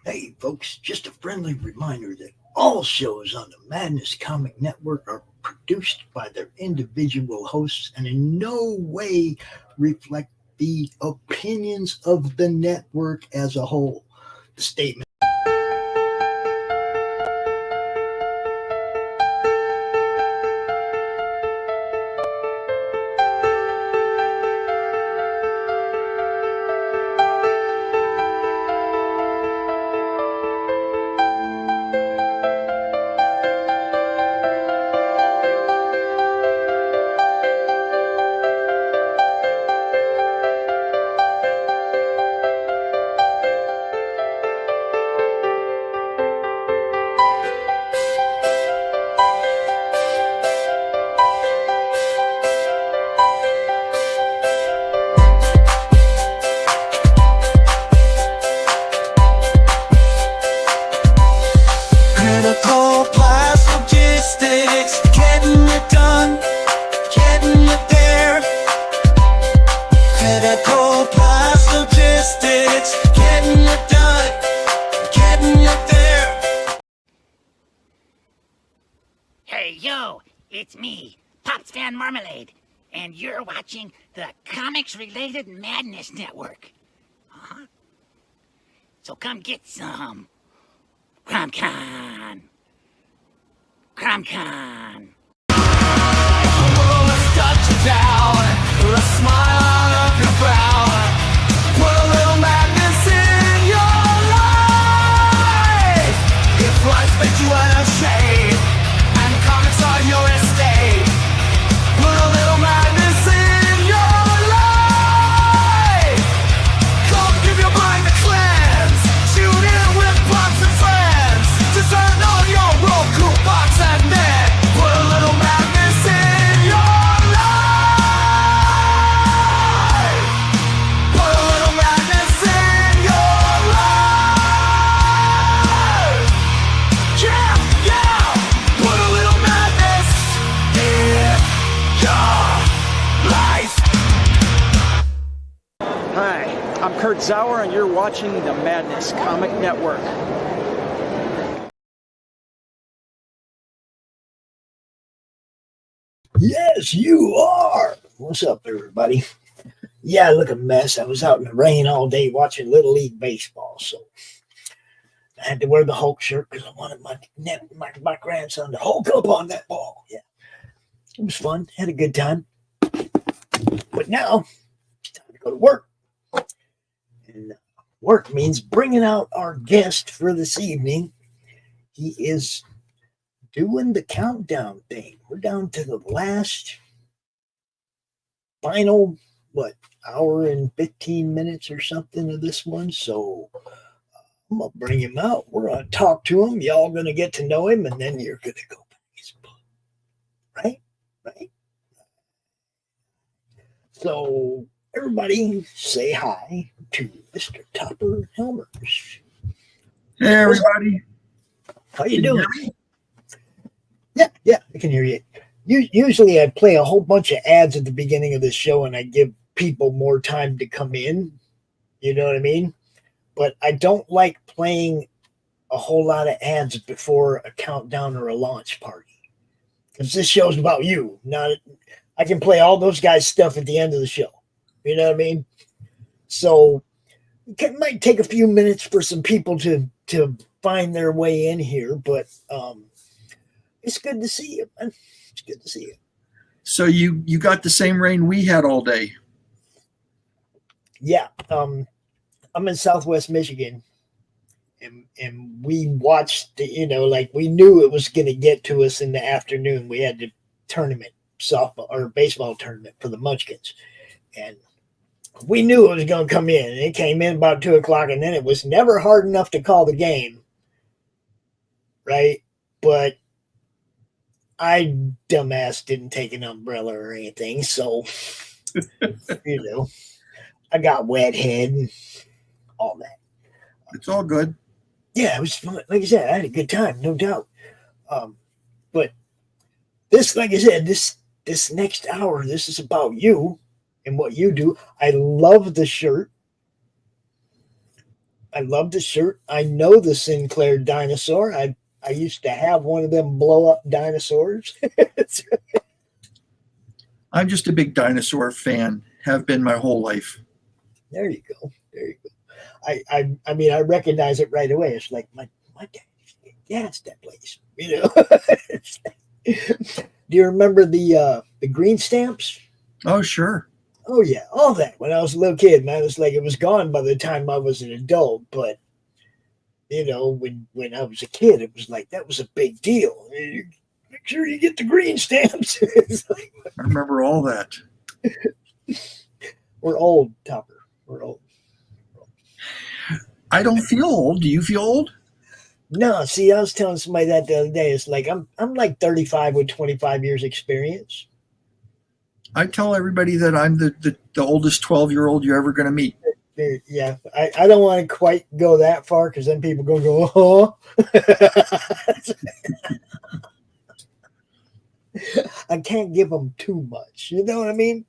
Hey, folks, just a friendly reminder that all shows on the Madness Comic Network are produced by their individual hosts and in no way reflect the opinions of the network as a whole. The statement. Hey, yo, it's me, Pops Van Marmalade, and you're watching the Comics-Related Madness Network. So come get some. CromCon. CromCon. Touch you down, with a smile on your brow. Put a little madness in your life. If life makes you unashamed, and comics are your estate, put a little madness in your life. Come give your mind a cleanse. Tune in with pops and friends. To turn on your Roku box and net. Put a little madness in your life. Put a little madness in your life. Yeah, yeah. Put a little madness in your life. Hi, I'm Kurtzauer, and you're watching the Madness Comic Network. Yes, you are. What's up, everybody? Yeah, I look a mess. I was out in the rain all day watching Little League Baseball, so I had to wear the Hulk shirt because I wanted my grandson to Hulk up on that ball. Yeah, it was fun. Had a good time. But now it's time to go to work. And work means bringing out our guest for this evening. He is doing the countdown thing. We're down to the last final, hour and 15 minutes or something of this one. So I'm going to bring him out. We're going to talk to him. Y'all going to get to know him, and then you're going to go buy his book. Right? Right? So everybody say hi to Mr. Topper Helmers. Hey, everybody. How you doing? Yeah, I can hear you. Usually I play a whole bunch of ads at the beginning of the show and I give people more time to come in. You know what I mean? But I don't like playing a whole lot of ads before a countdown or a launch party. Because this show's about you. I can play all those guys' stuff at the end of the show. You know what I mean? So it might take a few minutes for some people to find their way in here, but it's good to see you, man. It's good to see you. So you got the same rain we had all day. Yeah. I'm in Southwest Michigan, and we watched, we knew it was going to get to us in the afternoon. We had the tournament, softball or baseball tournament for the Munchkins. And we knew it was going to come in. And it came in about 2:00, and then it was never hard enough to call the game. Right? But I, dumbass, didn't take an umbrella or anything. So, I got wet head and all that. It's all good. Yeah, it was fun. Like I said, I had a good time, no doubt. But this, like I said, this next hour, this is about you and what you do. I love the shirt. I love the shirt. I know the Sinclair dinosaur. I used to have one of them blow up dinosaurs. I'm just a big dinosaur fan. Have been my whole life. There you go. There you go. I mean, I recognize it right away. It's like my dad used to get gas that place. You know. Do you remember the green stamps? Oh, sure. Oh yeah, all that. When I was a little kid, man, it's like it was gone by the time I was an adult. But you know, when I was a kid, it was like that was a big deal. Make sure you get the green stamps. It's like, I remember all that. we're old, Topper. We're old. I don't feel old. Do you feel old? No, see, I was telling somebody that the other day. It's like I'm like 35 with 25 years experience. I tell everybody that I'm the oldest 12-year-old you're ever going to meet. Yeah, I don't want to quite go that far because then people go, oh. I can't give them too much. You know what I mean?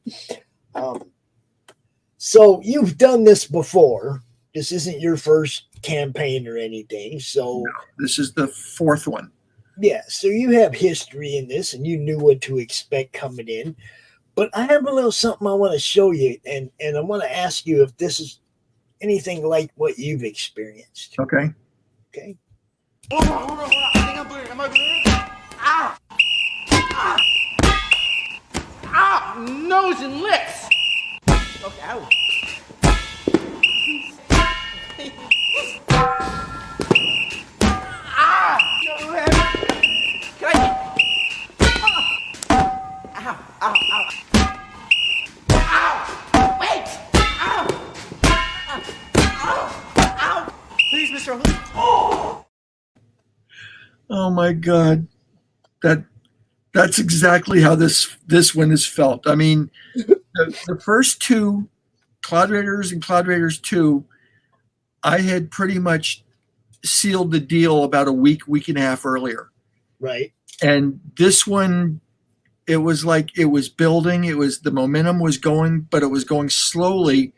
So you've done this before. This isn't your first campaign or anything. So No, this is the fourth one. yeah, so you have history in this and you knew what to expect coming in. But I have a little something I want to show you, and I want to ask you if this is anything like what you've experienced. Okay. Okay. Hold on. I think I'm bleeding. Am I bleeding? Ow! Ow! Nose and lips! Okay, ow. Can I... Ow! Wait! Ow! Please, Mr. Hood. Oh my God. That's exactly how this one is felt. I mean, the first two, Cloud Raiders and Cloud Raiders 2, I had pretty much sealed the deal about a week and a half earlier. Right. And this one, it was like it was building. The momentum was going, but it was going slowly.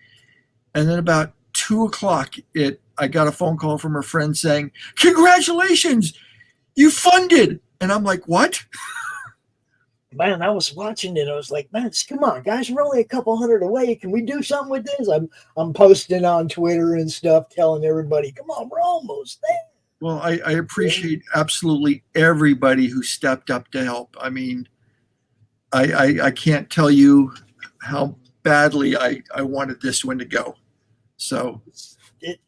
And then about 2:00, I got a phone call from a friend saying, "Congratulations, you funded." And I'm like, "What?" Man, I was watching it. I was like, man, come on, guys, we're only a couple hundred away. Can we do something with this? I'm posting on Twitter and stuff, telling everybody, come on, we're almost there. Well, I appreciate absolutely everybody who stepped up to help. I mean, I can't tell you how badly I wanted this one to go. So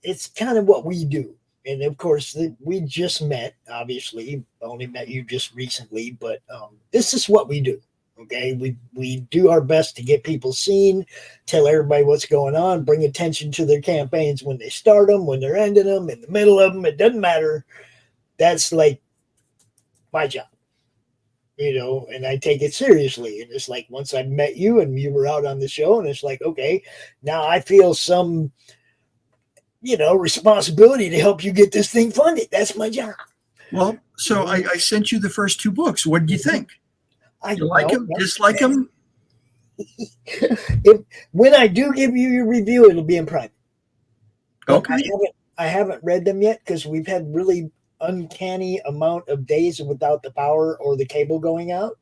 It's kind of what we do. And of course, we just met, obviously, only met you just recently, but this is what we do. Okay. We do our best to get people seen, tell everybody what's going on, bring attention to their campaigns when they start them, when they're ending them, in the middle of them. It doesn't matter. That's like my job, you know, and I take it seriously. And it's like, once I met you and you were out on the show, and it's like, okay, now I feel some, responsibility to help you get this thing funded. That's my job. Well, so I sent you the first 2 books. What did you think? You like them? Dislike them? When I do give you your review, it'll be in private. Okay. I haven't read them yet because we've had really uncanny amount of days without the power or the cable going out.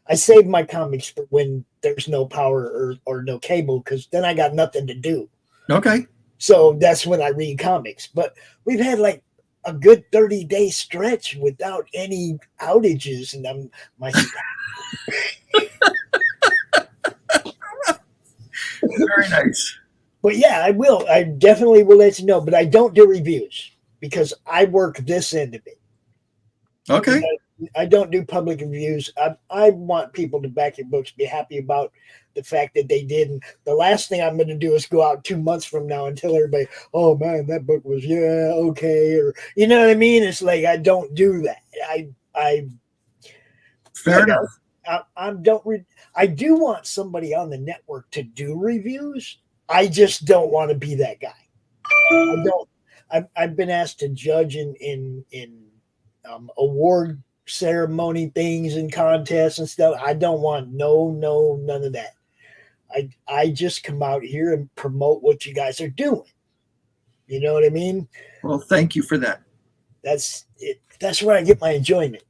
I save my comics for when there's no power or no cable, because then I got nothing to do. Okay. So that's when I read comics. But we've had like a good 30-day stretch without any outages, and Very nice. But yeah, I will. I definitely will let you know. But I don't do reviews because I work this end of it. Okay. I don't do public reviews. I want people to back your books, be happy about the fact that they did. And the last thing I'm going to do is go out 2 months from now and tell everybody, oh man, that book was, okay. Or, you know what I mean? It's like, I don't do that. Fair enough. I do want somebody on the network to do reviews. I just don't want to be that guy. I've been asked to judge in award ceremony things and contests and stuff. I don't want none of that. I just come out here and promote what you guys are doing. You know what I mean? Well, thank you for that. That's it. That's where I get my enjoyment.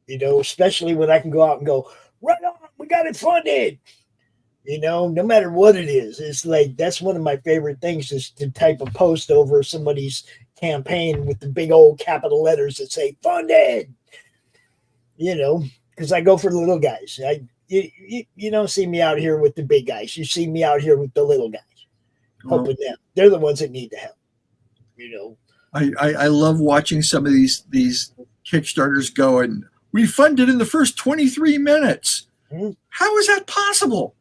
You know, especially when I can go out and go, right on, we got it funded. You know, no matter what it is, it's like that's one of my favorite things is to type a post over somebody's campaign with the big old capital letters that say funded. You know, because I go for the little guys. You don't see me out here with the big guys. You see me out here with the little guys, helping them. They're the ones that need the help. You know, I love watching some of these Kickstarters go, and we funded in the first 23 minutes. Mm-hmm. How is that possible?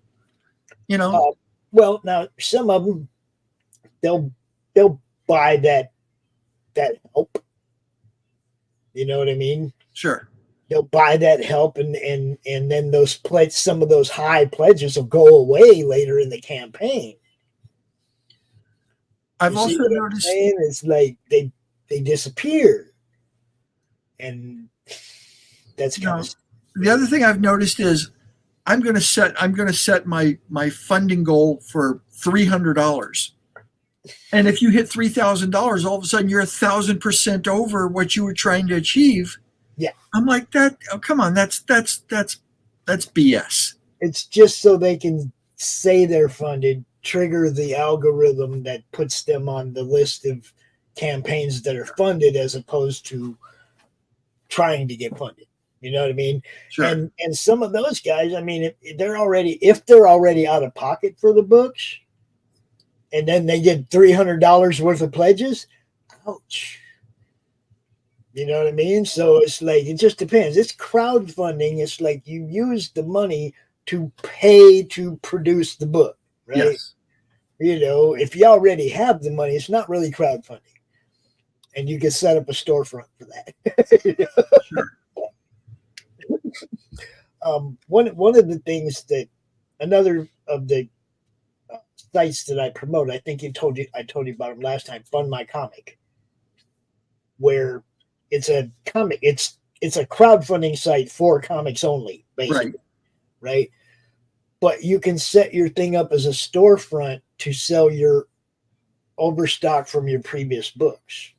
You know, well, now some of them they'll buy that help. You know what I mean? Sure. They'll buy that help, and then those some of those high pledges will go away later in the campaign. I've also noticed it's like they disappear, and that's kind of the other thing I've noticed is I'm going to set my funding goal for $300, and if you hit $3,000, all of a sudden you're 1,000% over what you were trying to achieve. Yeah, I'm like that. Oh, come on, that's BS. It's just so they can say they're funded, trigger the algorithm that puts them on the list of campaigns that are funded as opposed to trying to get funded. You know what I mean? Sure. And some of those guys, I mean, if they're already out of pocket for the books, and then they get $300 worth of pledges, ouch. You know what I mean? So it's like, it just depends. It's crowdfunding. It's like you use the money to pay to produce the book, right? Yes. You know, if you already have the money, it's not really crowdfunding. And you can set up a storefront for that. Sure. One of the things that another of the sites that I promote, I think I told you about them last time, Fund My Comic, where it's a comic, it's a crowdfunding site for comics only, basically, right? But you can set your thing up as a storefront to sell your overstock from your previous books.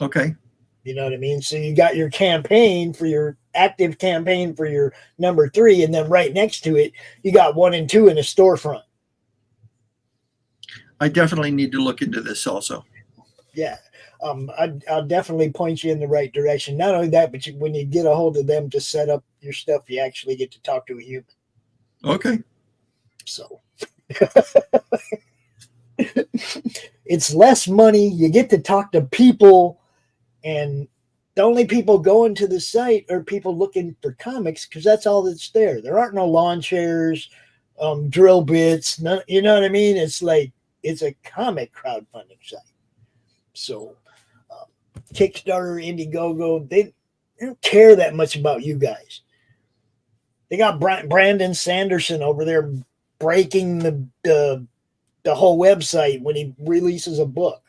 Okay. You know what I mean? So you got your campaign for your active campaign for your number 3, and then right next to it, you got 1 and 2 in a storefront. I definitely need to look into this also. Yeah. I'll definitely point you in the right direction. Not only that, but when you get a hold of them to set up your stuff, you actually get to talk to a human. Okay. So it's less money. You get to talk to people, and the only people going to the site are people looking for comics because that's all that's there. There aren't no lawn chairs, drill bits. None, you know what I mean? It's like it's a comic crowdfunding site. So Kickstarter, Indiegogo, they don't care that much about you guys. They got Brandon Sanderson over there breaking the whole website when he releases a book.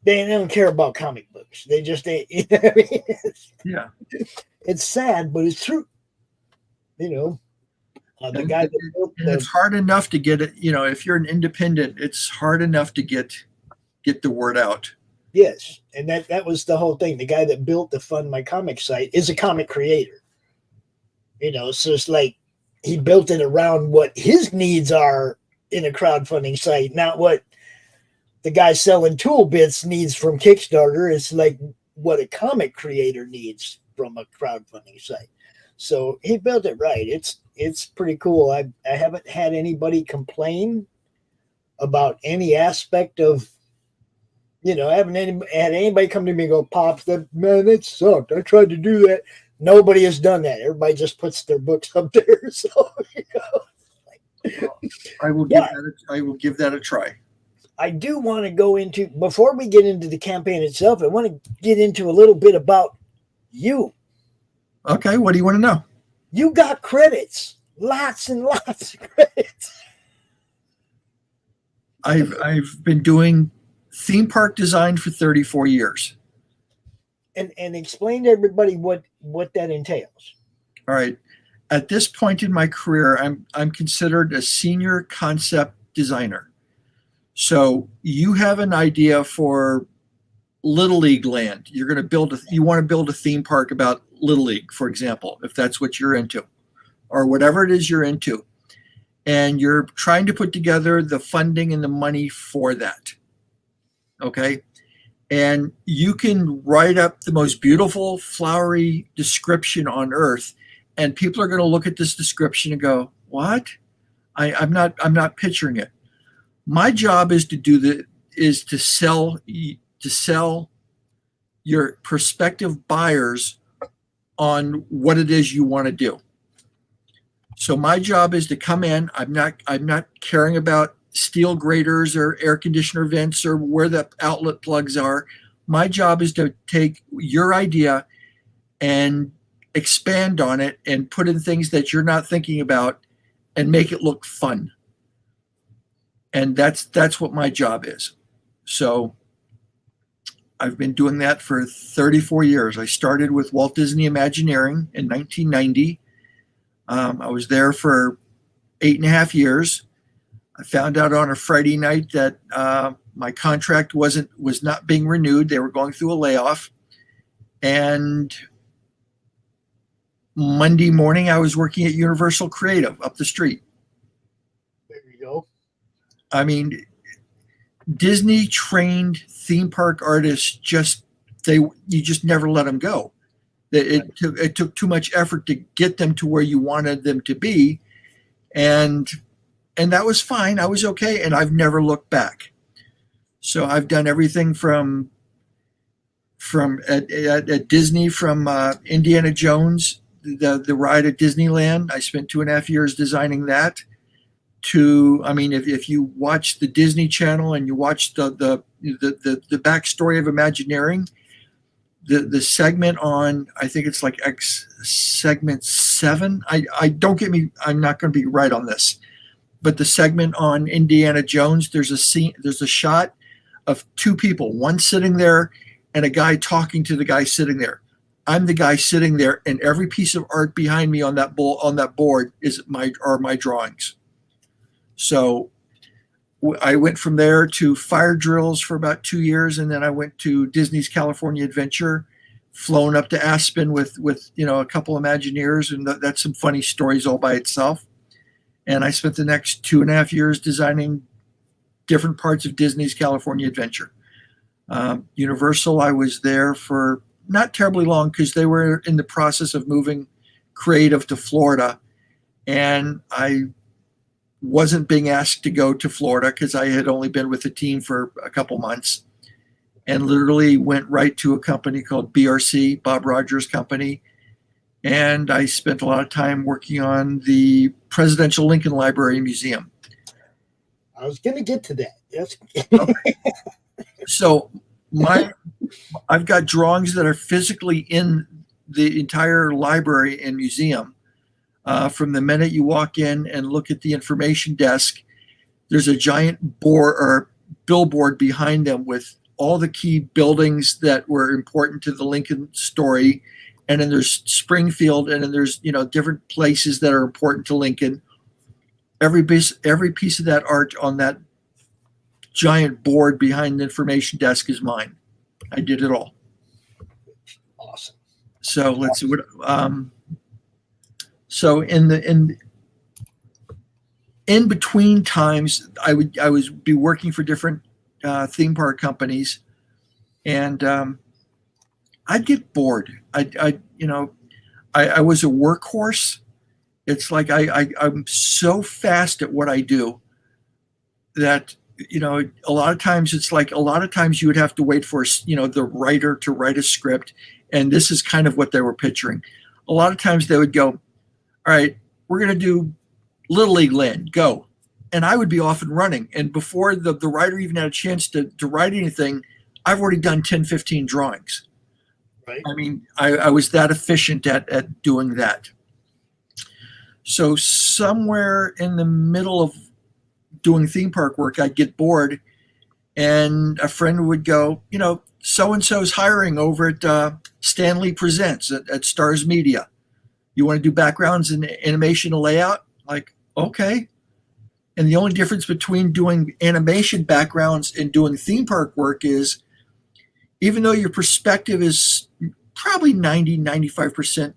They don't care about comic books. They just ain't. You know what I mean? Yeah. It's sad, but it's true. You know, the guy that built it's hard enough to get it. You know, if you're an independent, it's hard enough to get the word out. Yes, and that was the whole thing. The guy that built the Fund My Comic site is a comic creator. You know, so it's like he built it around what his needs are in a crowdfunding site, not what the guy selling tool bits needs from Kickstarter. It's like what a comic creator needs from a crowdfunding site. So he built it right. It's pretty cool. I haven't had anybody complain about any aspect of, you know, I haven't had anybody come to me and go, Pops, that sucked. I tried to do that. Nobody has done that. Everybody just puts their books up there. So, you know, I will give that a try. I do want to go into, before we get into the campaign itself, I want to get into a little bit about you. Okay, what do you want to know? You got credits, lots and lots of credits. I've been doing theme park design for 34 years. And explain to everybody what that entails. All right. At this point in my career, I'm considered a senior concept designer. So you have an idea for Little League land. You're going to you want to build a theme park about Little League, for example, if that's what you're into, or whatever it is you're into. And you're trying to put together the funding and the money for that. Okay. And you can write up the most beautiful, flowery description on earth. And people are going to look at this description and go, what? I'm not picturing it. My job is to sell your prospective buyers on what it is you want to do. So my job is to come in. I'm not caring about steel graters or air conditioner vents or where the outlet plugs are. My job is to take your idea and expand on it and put in things that you're not thinking about and make it look fun. And that's what my job is. So I've been doing that for 34 years. I started with Walt Disney Imagineering in 1990. I was there for 8.5 years. I found out on a Friday night that my contract was not being renewed. They were going through a layoff. And Monday morning, I was working at Universal Creative up the street. There you go. I mean, Disney trained theme park artists you just never let them go. It took too much effort to get them to where you wanted them to be, and that was fine. I was okay, and I've never looked back. So I've done everything from at Disney, from Indiana Jones, the ride at Disneyland. I spent 2.5 years designing that. If you watch the Disney Channel and you watch the backstory of Imagineering, the segment on, I think it's like segment 7. I don't get me, I'm not going to be right on this, but the segment on Indiana Jones, there's a shot of two people, one sitting there and a guy talking to the guy sitting there. I'm the guy sitting there, and every piece of art behind me on that board are my drawings. So I went from there to fire drills for about 2 years, and then I went to Disney's California Adventure, flown up to Aspen with a couple Imagineers, and that's some funny stories all by itself. And I spent the next 2.5 years designing different parts of Disney's California Adventure. Universal, I was there for not terribly long because they were in the process of moving creative to Florida, and I wasn't being asked to go to Florida because I had only been with the team for a couple months, and literally went right to a company called BRC, Bob Rogers' company. And I spent a lot of time working on the Presidential Lincoln Library Museum. I was going to get to that. Yes. Okay. So I've got drawings that are physically in the entire library and museum. From the minute you walk in and look at the information desk, there's a giant billboard behind them with all the key buildings that were important to the Lincoln story. And then there's Springfield, and then there's different places that are important to Lincoln. Every piece of that art on that giant board behind the information desk is mine. I did it all. Awesome. So let's see what. So in between times, I would be working for different theme park companies, and I'd get bored. I was a workhorse. It's like I'm so fast at what I do that a lot of times you would have to wait for the writer to write a script, and this is kind of what they were picturing. A lot of times they would go, all right, we're going to do Little League land, go. And I would be off and running. And before the writer even had a chance to write anything, I've already done 10, 15 drawings. Right. I mean, I was that efficient at doing that. So somewhere in the middle of doing theme park work, I'd get bored, and a friend would go, so-and-so's hiring over at Stanley Presents at Stars Media. You want to do backgrounds and animation and layout? Like, okay. And the only difference between doing animation backgrounds and doing theme park work is, even though your perspective is probably 95%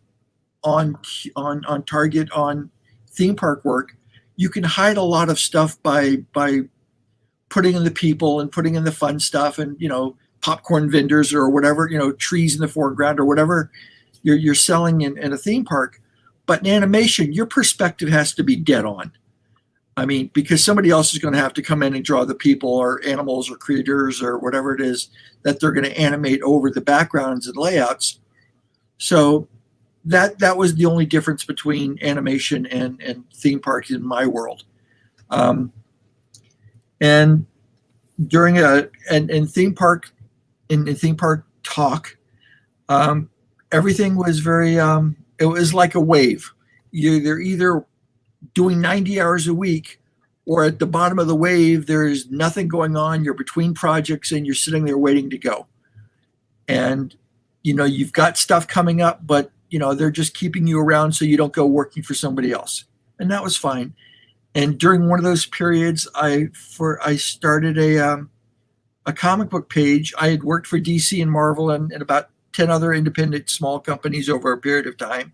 on target on theme park work, you can hide a lot of stuff by putting in the people and putting in the fun stuff, and popcorn vendors or whatever, trees in the foreground or whatever you're selling in a theme park. But in animation, your perspective has to be dead on. I mean, because somebody else is going to have to come in and draw the people or animals or creatures or whatever it is that they're going to animate over the backgrounds and layouts. So that was the only difference between animation and theme parks in my world. And during in theme park talk, everything was very it was like a wave. They're either doing 90 hours a week, or at the bottom of the wave, there's nothing going on. You're between projects and you're sitting there waiting to go. And, you've got stuff coming up, but, they're just keeping you around so you don't go working for somebody else. And that was fine. And during one of those periods, I started a comic book page. I had worked for DC and Marvel and about 10 other independent small companies over a period of time.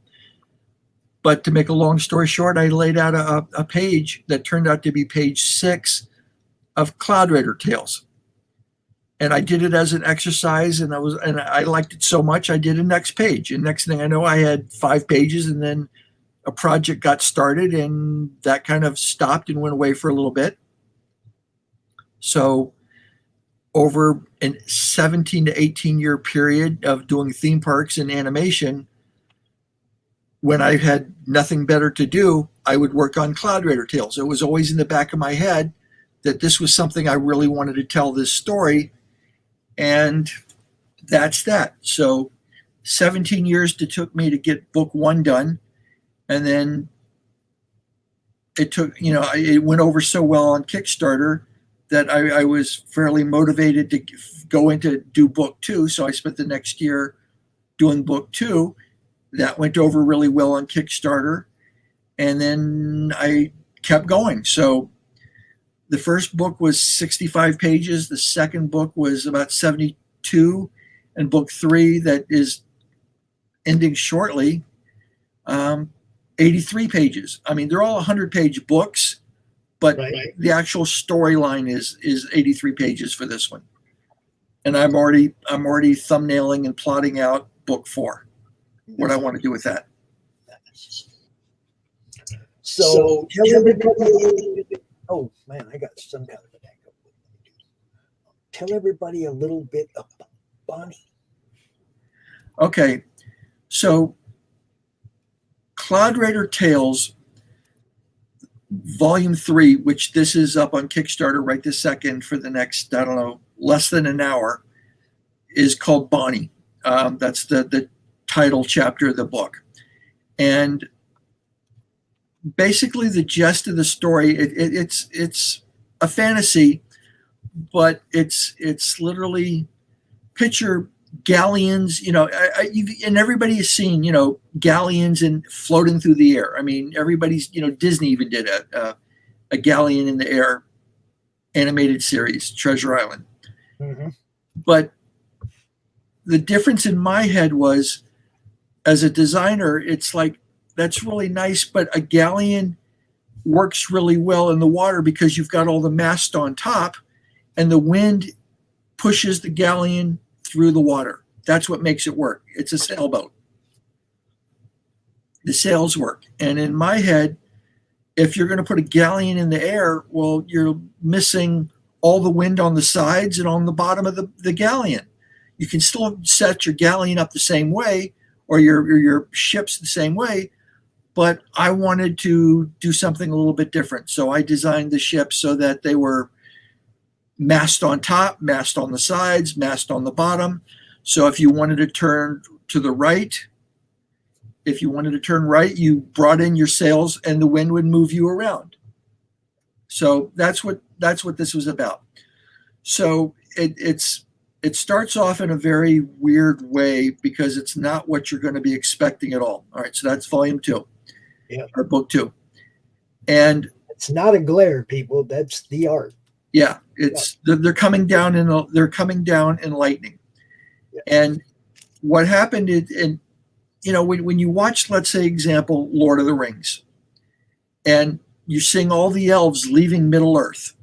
But to make a long story short, I laid out a page that turned out to be page 6 of Cloud Raider Tales. And I did it as an exercise, and I liked it so much, I did a next page. And next thing I know, I had 5 pages, and then a project got started, and that kind of stopped and went away for a little bit. So over a 17 to 18 year period of doing theme parks and animation, when I had nothing better to do, I would work on Cloud Raider Tales. It was always in the back of my head that this was something I really wanted to tell this story. And that's that. So 17 years it took me to get book 1 done. And then it took, it went over so well on Kickstarter that I was fairly motivated to go into do book 2. So I spent the next year doing book 2. That went over really well on Kickstarter. And then I kept going. So the first book was 65 pages. The second book was about 72. And book 3, that is ending shortly, 83 pages. I mean, they're all 100-page books, but right. The actual storyline is 83 pages for this one. And I'm already thumbnailing and plotting out book 4. What I want to do with that. So tell everybody. Oh man, I got some kind of an echo. Tell everybody a little bit about Bonnie. Okay, so Cloud Raider Tales, Volume 3, which this is up on Kickstarter right this second for the next, I don't know, less than an hour, is called Bonnie. That's the title chapter of the book. And basically the gist of the story, it's a fantasy, but it's literally picture galleons, and everybody has seen, galleons and floating through the air. I mean, everybody's, Disney even did a galleon in the air animated series, Treasure Island. Mm-hmm. But the difference in my head was, as a designer, it's like, that's really nice, but a galleon works really well in the water because you've got all the mast on top and the wind pushes the galleon through the water. That's what makes it work. It's a sailboat. The sails work. And in my head, if you're going to put a galleon in the air, well, you're missing all the wind on the sides and on the bottom of the galleon. You can still set your galleon up the same way, or your ships the same way, but I wanted to do something a little bit different. So I designed the ships so that they were mast on top, mast on the sides, mast on the bottom. So if you wanted to turn to the right, you brought in your sails and the wind would move you around. So that's what this was about. So it starts off in a very weird way because it's not what you're going to be expecting at all. All right, so that's volume 2, or book 2. And It's not a glare, people. That's the art. Yeah, they're coming down in lightning. Yeah. And what happened in when you watch, let's say, example, Lord of the Rings, and you're seeing all the elves leaving Middle Earth.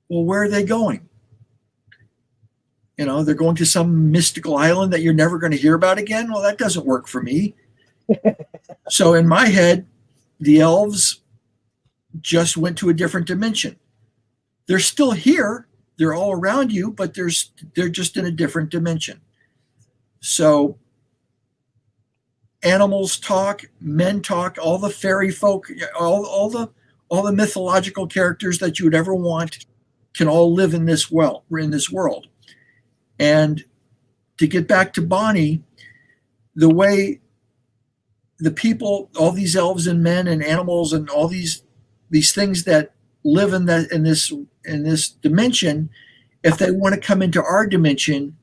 Well, where are they going? They're going to some mystical island that you're never going to hear about again. Well, that doesn't work for me. So in my head, the elves just went to a different dimension. They're still here. They're all around you, but they're just in a different dimension. So animals talk, men talk, all the fairy folk, all the mythological characters that you would ever want can all live in this world. And to get back to Bonnie, the way the people, all these elves and men and animals and all these things that live in this dimension, if they want to come into our dimension,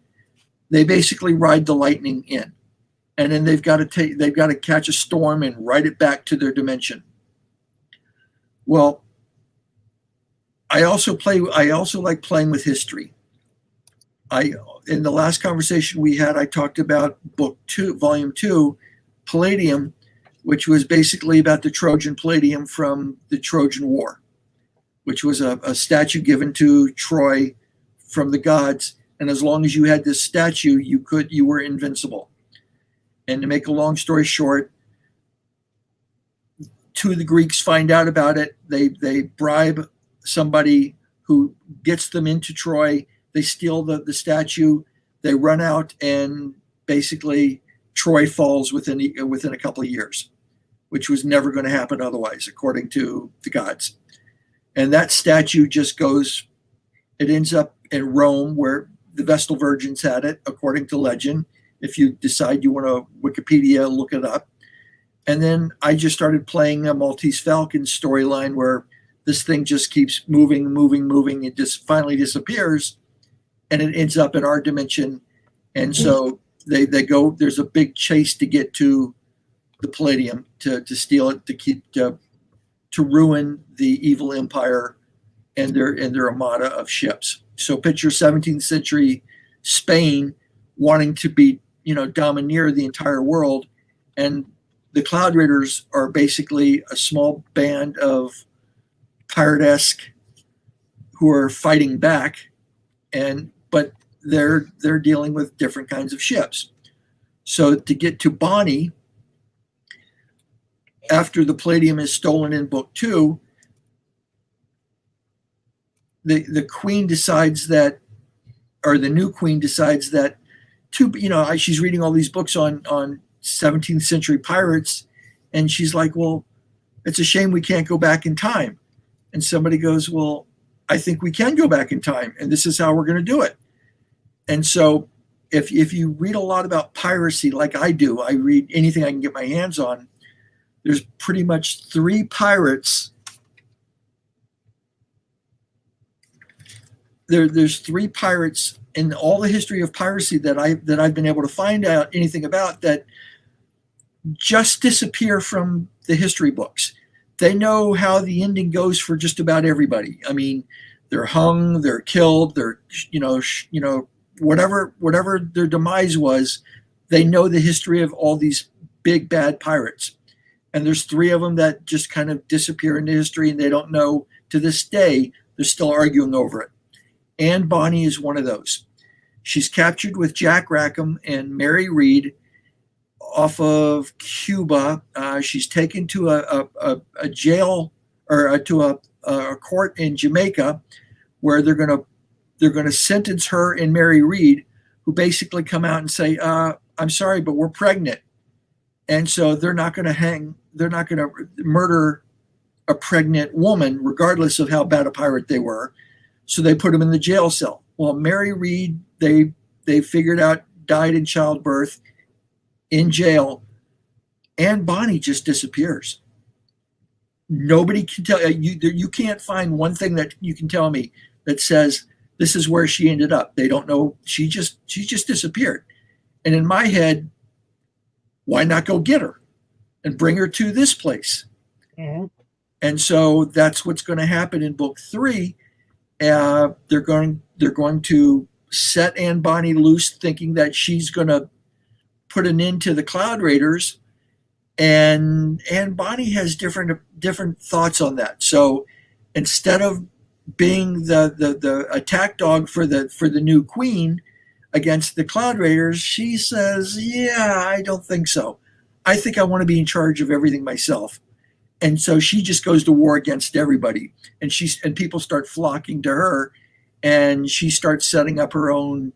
they basically ride the lightning in, and then they've got to catch a storm and ride it back to their dimension. Well, I also like playing with history. In the last conversation we had, I talked about book 2, volume 2, Palladium, which was basically about the Trojan Palladium from the Trojan War, which was a statue given to Troy from the gods. And as long as you had this statue, you were invincible. And to make a long story short, 2 of the Greeks find out about it. They bribe somebody who gets them into Troy. They steal the statue. They run out, and basically Troy falls within a couple of years, which was never going to happen otherwise, according to the gods. And that statue just goes. It ends up in Rome, where the Vestal Virgins had it, according to legend. If you decide you want to Wikipedia, look it up. And then I just started playing a Maltese Falcon storyline where this thing just keeps moving. It just finally disappears, and it ends up in our dimension. And so they go. There's a big chase to get to the Palladium to steal it, to ruin the evil empire and their armada of ships. So picture 17th century Spain wanting to be, domineer the entire world, and the Cloud Raiders are basically a small band of pirate-esque who are fighting back, but they're dealing with different kinds of ships. So to get to Bonnie, after the Palladium is stolen in book 2, the queen decides that, or the new queen decides that, she's reading all these books on 17th century pirates, and she's like, well, it's a shame we can't go back in time. And somebody goes, well, I think we can go back in time, and this is how we're going to do it. And so if you read a lot about piracy like I do, I read anything I can get my hands on, there's pretty much 3 pirates. There's 3 pirates in all the history of piracy that I've been able to find out anything about that just disappear from the history books. They know how the ending goes for just about everybody. I mean, they're hung, they're killed, they're whatever their demise was. They know the history of all these big bad pirates, and there's 3 of them that just kind of disappear into history, and they don't know to this day. They're still arguing over it. And Bonnie is one of those. She's captured with Jack Rackham and Mary Read off of Cuba. She's taken to a jail, or to a court in Jamaica, where they're going to sentence her and Mary Read, who basically come out and say, "I'm sorry, but we're pregnant," and so they're not going to murder a pregnant woman, regardless of how bad a pirate they were. So they put him in the jail cell. Well, Mary Read, they figured out, died in childbirth in jail, and Bonnie just disappears. Nobody can tell you. You can't find one thing that you can tell me that says this is where she ended up. They don't know. She just disappeared. And in my head, why not go get her and bring her to this place? Mm-hmm. And so that's what's going to happen in book 3. They're going to set Anne Bonny loose, thinking that she's going to put an end to the Cloud Raiders, and Anne Bonny has different thoughts on that. So instead of being the attack dog for the new queen against the Cloud Raiders, she says, "Yeah, I don't think so. I think I want to be in charge of everything myself." And so she just goes to war against everybody, and people start flocking to her, and she starts setting up her own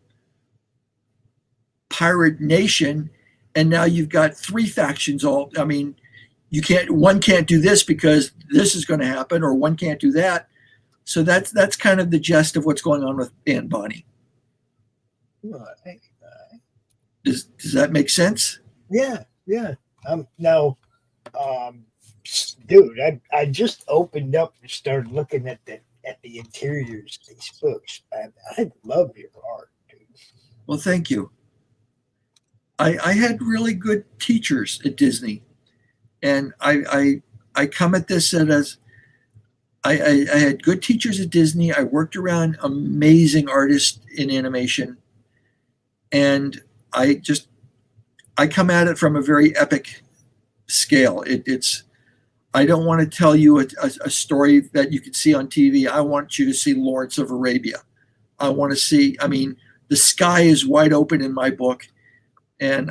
pirate nation. And now you've got 3 factions. One can't do this because this is going to happen, or one can't do that. So that's kind of the gist of what's going on with Anne Bonny. Does that make sense? Yeah. Now, dude, I just opened up and started looking at the interiors of these books. I love your art, dude. Well, thank you. I had really good teachers at Disney, and I come at this as I had good teachers at Disney. I worked around amazing artists in animation, and I come at it from a very epic scale. I don't want to tell you a story that you can see on TV. I want you to see Lawrence of Arabia. I want to see, the sky is wide open in my book. And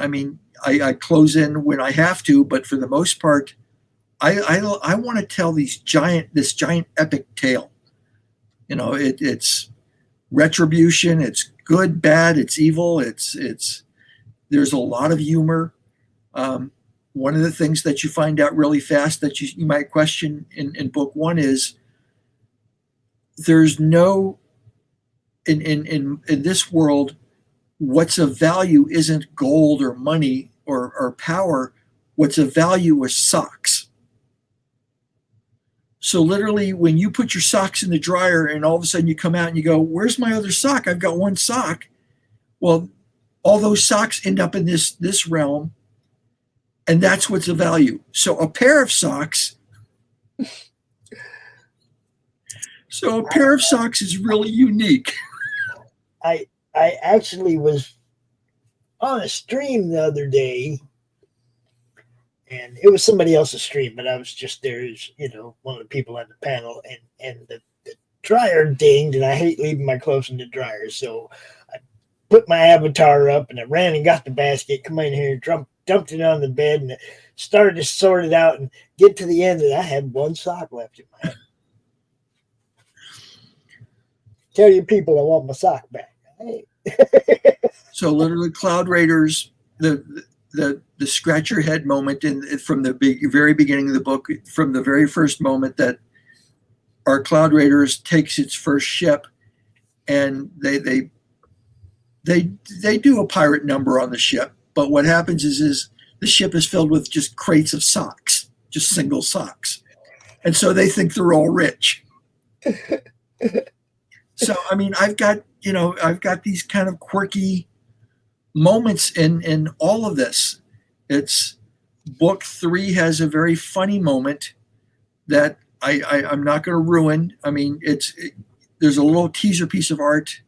I close in when I have to, but for the most part, I want to tell this giant epic tale. It's retribution. It's good, bad. It's evil. There's a lot of humor. One of the things that you find out really fast that you might question in book 1 is there's no in this world, what's of value isn't gold or money or power. What's of value is socks. So literally, when you put your socks in the dryer and all of a sudden you come out and you go, "Where's my other sock? I've got one sock." Well, all those socks end up in this realm, and that's what's of value. So a pair of socks. So a pair of socks is really unique. I actually was on a stream the other day, and it was somebody else's stream, but I was just there as, one of the people on the panel, and the dryer dinged, and I hate leaving my clothes in the dryer. So I put my avatar up, and I ran and got the basket, come in here, dumped it on the bed, and started to sort it out and get to the end, and I had one sock left in my hand. Tell your people I want my sock back. Hey. So literally, Cloud Raiders, the scratch your head moment from the very beginning of the book, from the very first moment that our Cloud Raiders takes its first ship, and they do a pirate number on the ship. But what happens is the ship is filled with just crates of socks, just single socks, and so they think they're all rich. So I've got these kind of quirky moments in all of this. It's book 3 has a very funny moment that I'm not going to ruin. There's a little teaser piece of art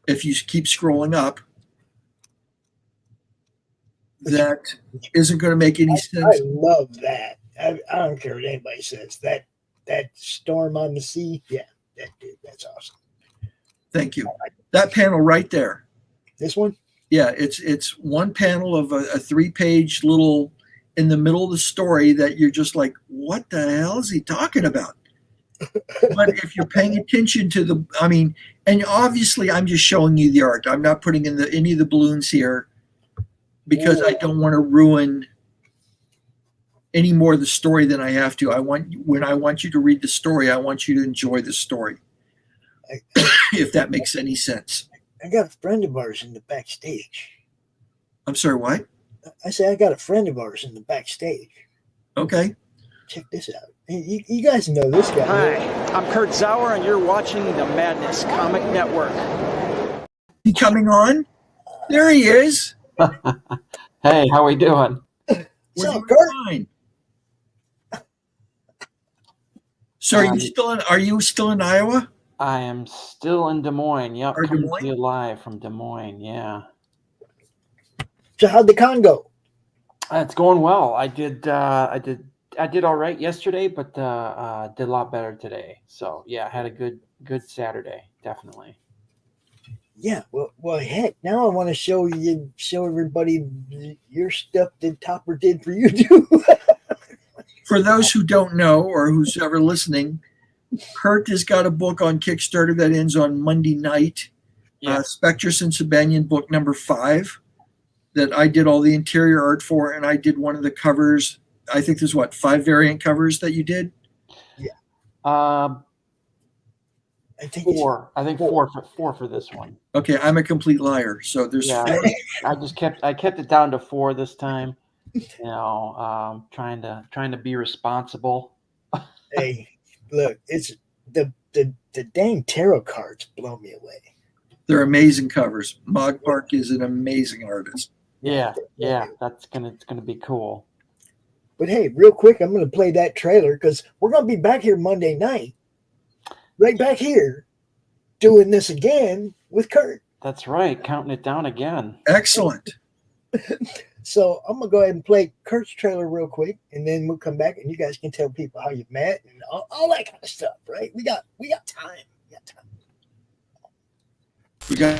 if you keep scrolling up that isn't going to make any sense. I love that. I don't care what anybody says. That storm on the sea, yeah, that's awesome. Thank you. That panel right there. This one? Yeah, it's one panel of a 3-page little in the middle of the story that you're just like, what the hell is he talking about? But if you're paying attention to and obviously I'm just showing you the art. I'm not putting in any of the balloons here because I don't want to ruin any more of the story than I have to. When I want you to read the story, I want you to enjoy the story. If that makes any sense. I got a friend of ours in the backstage. I'm sorry, what? I said I got a friend of ours in the backstage. Okay. Check this out. You guys know this guy. Hi, I'm Kurtzauer, and you're watching the Madness Comic Network. He coming on? There he is. Hey, how we doing? What's up, Kurt? Fine. So are you still in Iowa? I am still in Des Moines. Yep, Or Des coming Moines? to you live from Des Moines. Yeah, So how'd the con go? it's going well. I did all right yesterday, but did a lot better today. So yeah, I had a good Saturday, definitely. Yeah, well, heck, now I want to show everybody your stuff that Topper did for you too. For those who don't know or who's ever listening, Kurt has got a book on Kickstarter that ends on Monday night. Yeah. Spectrus and Sabanian book number 5 that I did all the interior art for, and I did one of the covers. I think there's 5 variant covers that you did? I think 4. I think four for this one. Okay, I'm a complete liar. So there's 4. I kept it down to 4 this time. You know, trying to be responsible. Hey, look, it's the dang tarot cards blow me away. They're amazing covers. Mog Park is an amazing artist. Yeah, it's gonna be cool. But hey, real quick, I'm gonna play that trailer because we're gonna be back here Monday night, right back here, doing this again with Kurt. That's right, counting it down again. Excellent. So I'm gonna go ahead and play Kurt's trailer real quick, and then we'll come back and you guys can tell people how you met and all that kind of stuff, right? We got time. We got time. We got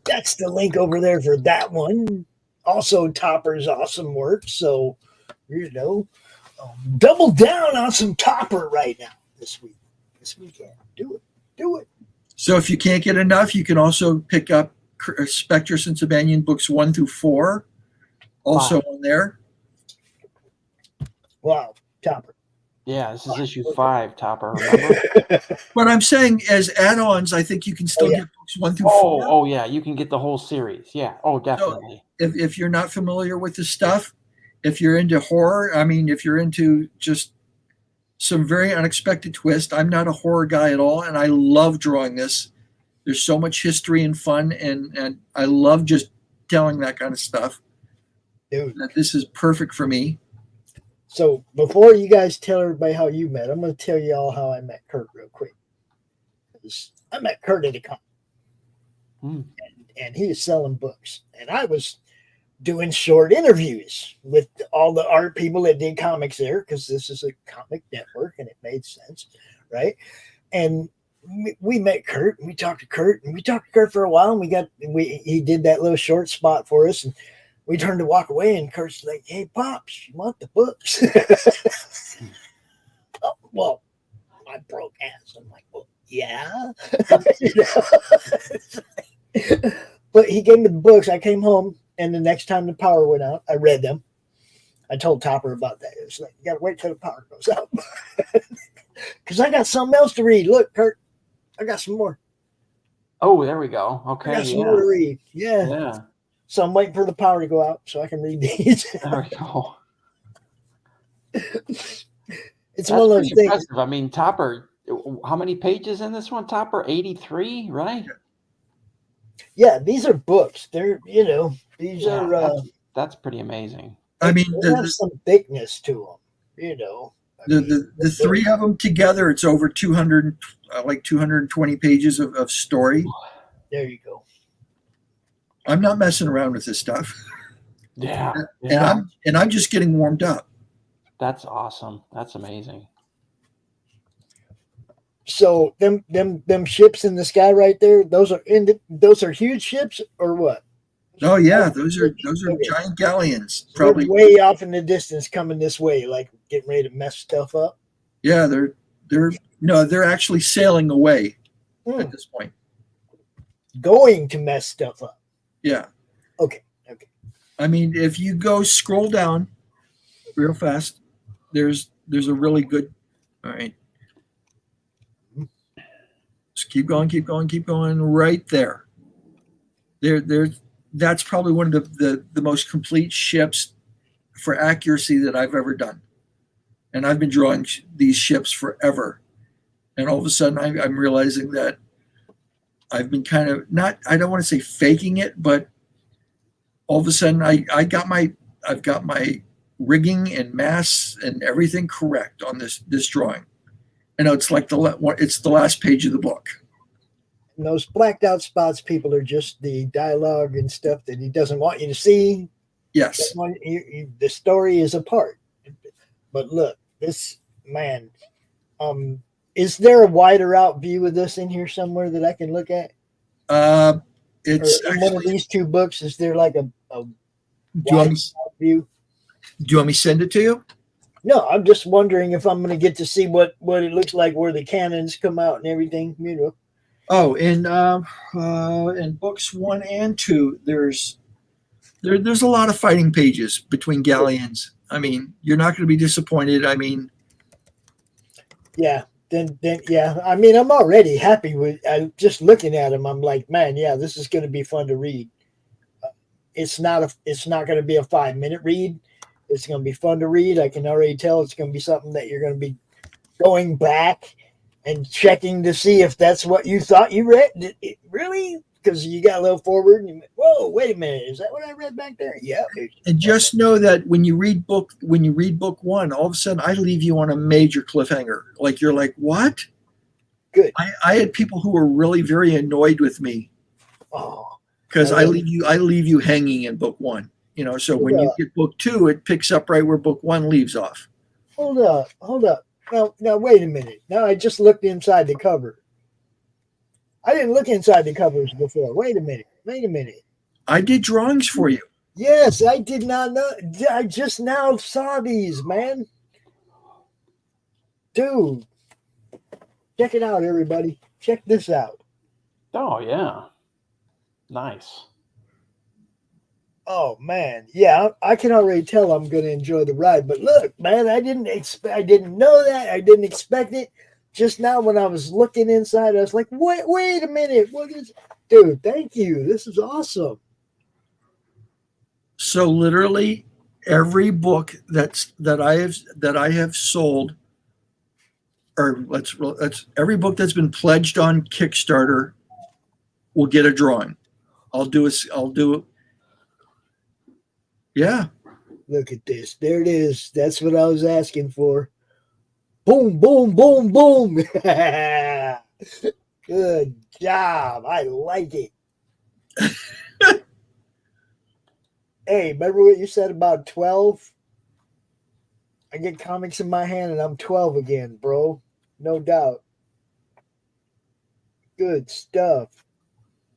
That's the link over there for that one. Also, Topper's awesome work. So, double down on some Topper right now this weekend. Do it. So if you can't get enough, you can also pick up Spectrus and Sabanian books 1 through 4, also on there. Wow, Topper. Yeah, this is issue 5, Topper. Remember? But I'm saying as add-ons, I think you can still get books 1 through 4. Oh yeah, you can get the whole series. Yeah. Oh, definitely. So if you're not familiar with the stuff, if you're into horror, if you're into just some very unexpected twist, I'm not a horror guy at all, and I love drawing this. There's so much history and fun, and I love just telling that kind of stuff. Dude, this is perfect for me. So before you guys tell everybody how you met, I'm going to tell you all how I met Kurt real quick. I met Kurt at a con, and he was selling books, and I was doing short interviews with all the art people that did comics there, because this is a comic network, and it made sense, right? And we met Kurt, and we talked to Kurt for a while, and he did that little short spot for us, and we turned to walk away, and Kurt's like, "Hey, Pops, you want the books?" Oh, well, my broke ass. I'm like, "Well, yeah." But he gave me the books. I came home, and the next time the power went out, I read them. I told Topper about that. It was like, you got to wait till the power goes out. Because I got something else to read. Look, Kurt, I got some more. Oh, there we go. Okay. I got some more to read. Yeah. So I'm waiting for the power to go out so I can read these. There we go. It's one of those things. Impressive. I mean, Topper, how many pages in this one, Topper? 83, right? Yeah, these are books. They're, these are. That's pretty amazing. I mean, they have some thickness to them, The 3 of them together, it's over 200, like 220 pages of story. There you go. I'm not messing around with this stuff. Yeah. And I'm just getting warmed up. That's awesome. That's amazing. So them ships in the sky right there, those are huge ships or what? Oh yeah, those are Okay. giant galleons. They're Probably. way off in the distance coming this way, like getting ready to mess stuff up. Yeah, they're actually sailing away at this point. Going to mess stuff up. Yeah. Okay. I mean, if you go scroll down real fast, there's a really good. All right. Just keep going. Right there. That's probably one of the most complete ships for accuracy that I've ever done. And I've been drawing these ships forever. And all of a sudden I'm realizing that I've been kind of I don't want to say faking it, but all of a sudden I've got my rigging and mass and everything correct on this drawing. And it's like it's the last page of the book. And those blacked out spots, people, are just the dialogue and stuff that he doesn't want you to see. Yes. The story is a part. But look, this man, is there a wider out view of this in here somewhere that I can look at? It's in one of these two books. Is there like a wide view? Do you want me to send it to you? No, I'm just wondering if I'm going to get to see what it looks like where the cannons come out and everything. You know. Oh, in books 1 and 2, there's a lot of fighting pages between galleons. I mean, you're not going to be disappointed. I mean, yeah. Then yeah. I mean, I'm already happy with. Just looking at them, I'm like, man, yeah, this is going to be fun to read. It's not going to be a 5-minute read. It's going to be fun to read. I can already tell it's going to be something that you're going to be going back and checking to see if that's what you thought you read. Really? Because you got a little forward and you went, whoa, wait a minute. Is that what I read back there? Yeah. And just know that when you read book 1, all of a sudden I leave you on a major cliffhanger. Like you're like, what? Good. I had people who were really very annoyed with me. Oh. Because I leave you hanging in book 1. You know, so when you get book 2, it picks up right where book 1 leaves off. Hold up. Now, wait a minute. Now I just looked inside the cover. I didn't look inside the covers before. Wait a minute. I did drawings for you. Yes, I did not know. I just now saw these, man. Dude. Check it out, everybody. Check this out. Oh, yeah. Nice. Oh man, yeah, I can already tell I'm going to enjoy the ride. But look, man, I didn't know that. I didn't expect it. Just now, when I was looking inside, I was like, "Wait a minute! What is, dude? Thank you. This is awesome." So literally, every book that I have sold, or let's every book that's been pledged on Kickstarter, will get a drawing. I'll do it. Yeah. Look at this. There it is. That's what I was asking for. Boom, boom, boom, boom. Good job. I like it. Hey, remember what you said about 12? I get comics in my hand and I'm 12 again, bro. No doubt. Good stuff.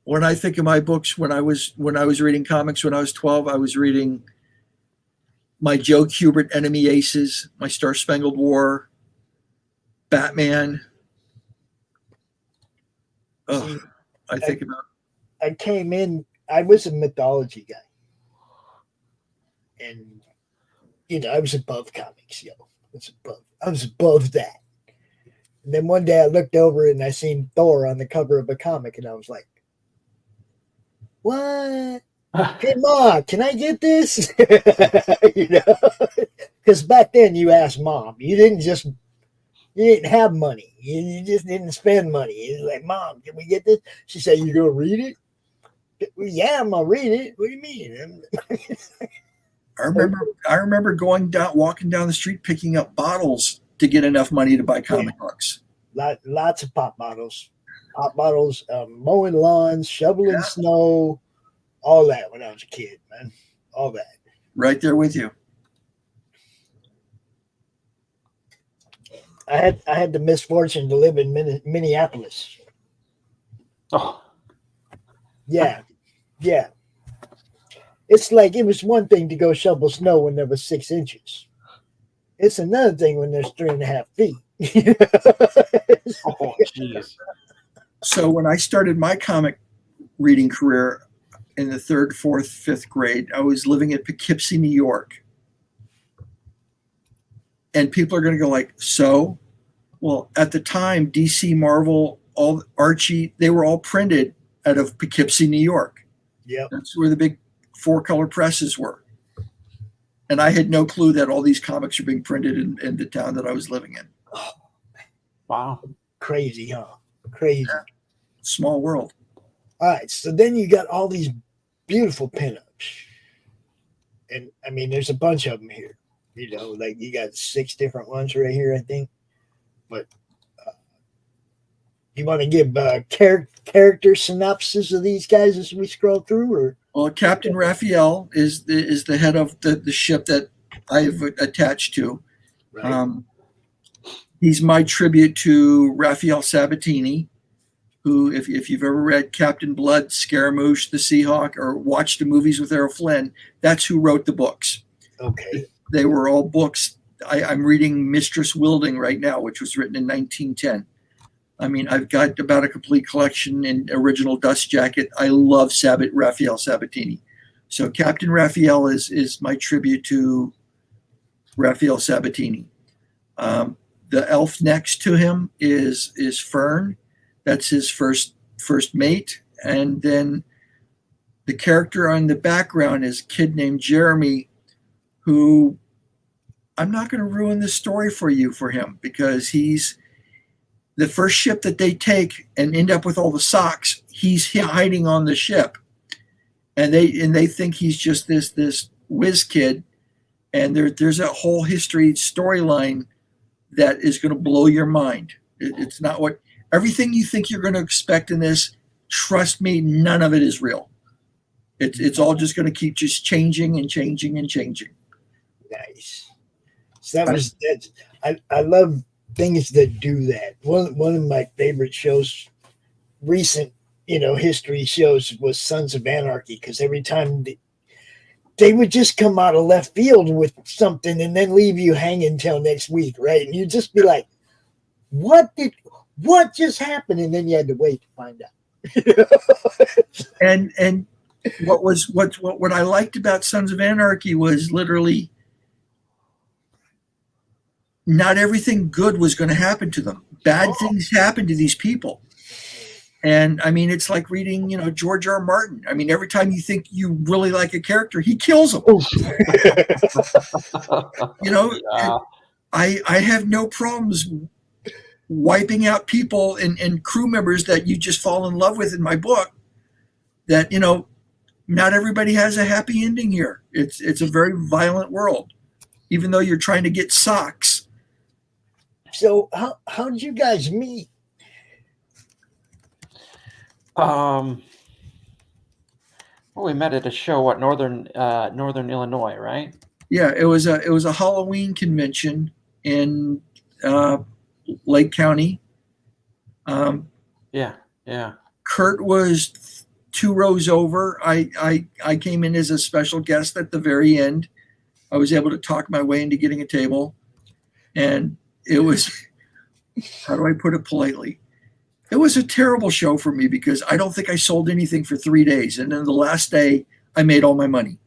When I think of my books, when I was reading comics when I was 12, I was reading my Joe Kubert Enemy Aces, my Star Spangled War, Batman. Oh, I came in, I was a mythology guy. And, you know, I was above comics, yo. I was above that. And then one day I looked over and I seen Thor on the cover of a comic and I was like, what? Hey, Ma, can I get this? You know, because back then you asked Mom. You didn't have money. You just didn't spend money. You was like, Mom, can we get this? She said, you gonna read it? Well, yeah, I'm gonna read it. What do you mean? I remember walking down the street, picking up bottles to get enough money to buy comic books. Lots of pop bottles, mowing lawns, shoveling snow, all that when I was a kid, man. All that. Right there with you. I had the misfortune to live in Minneapolis. Oh. Yeah. It's like it was one thing to go shovel snow when there was 6 inches. It's another thing when there's 3.5 feet. Oh, jeez. So when I started my comic reading career in the 3rd, 4th, 5th grade, I was living in Poughkeepsie, New York. And people are going to go like, so? Well, at the time, DC, Marvel, all Archie, they were all printed out of Poughkeepsie, New York. Yep. That's where the big 4-color presses were. And I had no clue that all these comics were being printed in the town that I was living in. Wow. Crazy, huh? Crazy. Yeah. Small world. All right. So then you got all these beautiful pinups. And I mean, there's a bunch of them here. You know, like you got 6 different ones right here, I think. But you want to give character synopsis of these guys as we scroll through, or? Well, Captain Raphael is the head of the ship that I've attached to. Right. He's my tribute to Raphael Sabatini, who, if you've ever read Captain Blood, Scaramouche, the Seahawk, or watched the movies with Errol Flynn, that's who wrote the books. Okay. They were all books. I'm reading Mistress Wilding right now, which was written in 1910. I mean, I've got about a complete collection in original Dust Jacket. I love Raphael Sabatini. So Captain Raphael is my tribute to Raphael Sabatini. The elf next to him is Fern. That's his first mate. And then the character on the background is a kid named Jeremy, who I'm not going to ruin the story for him because he's the first ship that they take and end up with all the socks. He's hiding on the ship, and they think he's just this whiz kid. And there's a whole history storyline that is going to blow your mind. It's not what everything you think you're going to expect in this. Trust me, none of it is real. It's all just going to keep just changing and changing and changing. Nice. So I love things that do that. One of my favorite shows, recent history shows, was Sons of Anarchy, because every time they would just come out of left field with something and then leave you hanging till next week, right? And you'd just be like, what just happened? And then you had to wait to find out. And what I liked about Sons of Anarchy was literally not everything good was going to happen to them. Bad things happen to these people. And I mean, it's like reading, George R. R. Martin. I mean, every time you think you really like a character, he kills them. Yeah. I have no problems wiping out people and crew members that you just fall in love with in my book. That, not everybody has a happy ending here. It's a very violent world, even though you're trying to get socks. So how did you guys meet? Well, we met at a show at Northern Illinois, right? Yeah, it was a Halloween convention in Lake County. Yeah. Kurt was 2 rows over. I came in as a special guest at the very end. I was able to talk my way into getting a table, and it was, how do I put it politely? It was a terrible show for me because I don't think I sold anything for 3 days. And then the last day I made all my money.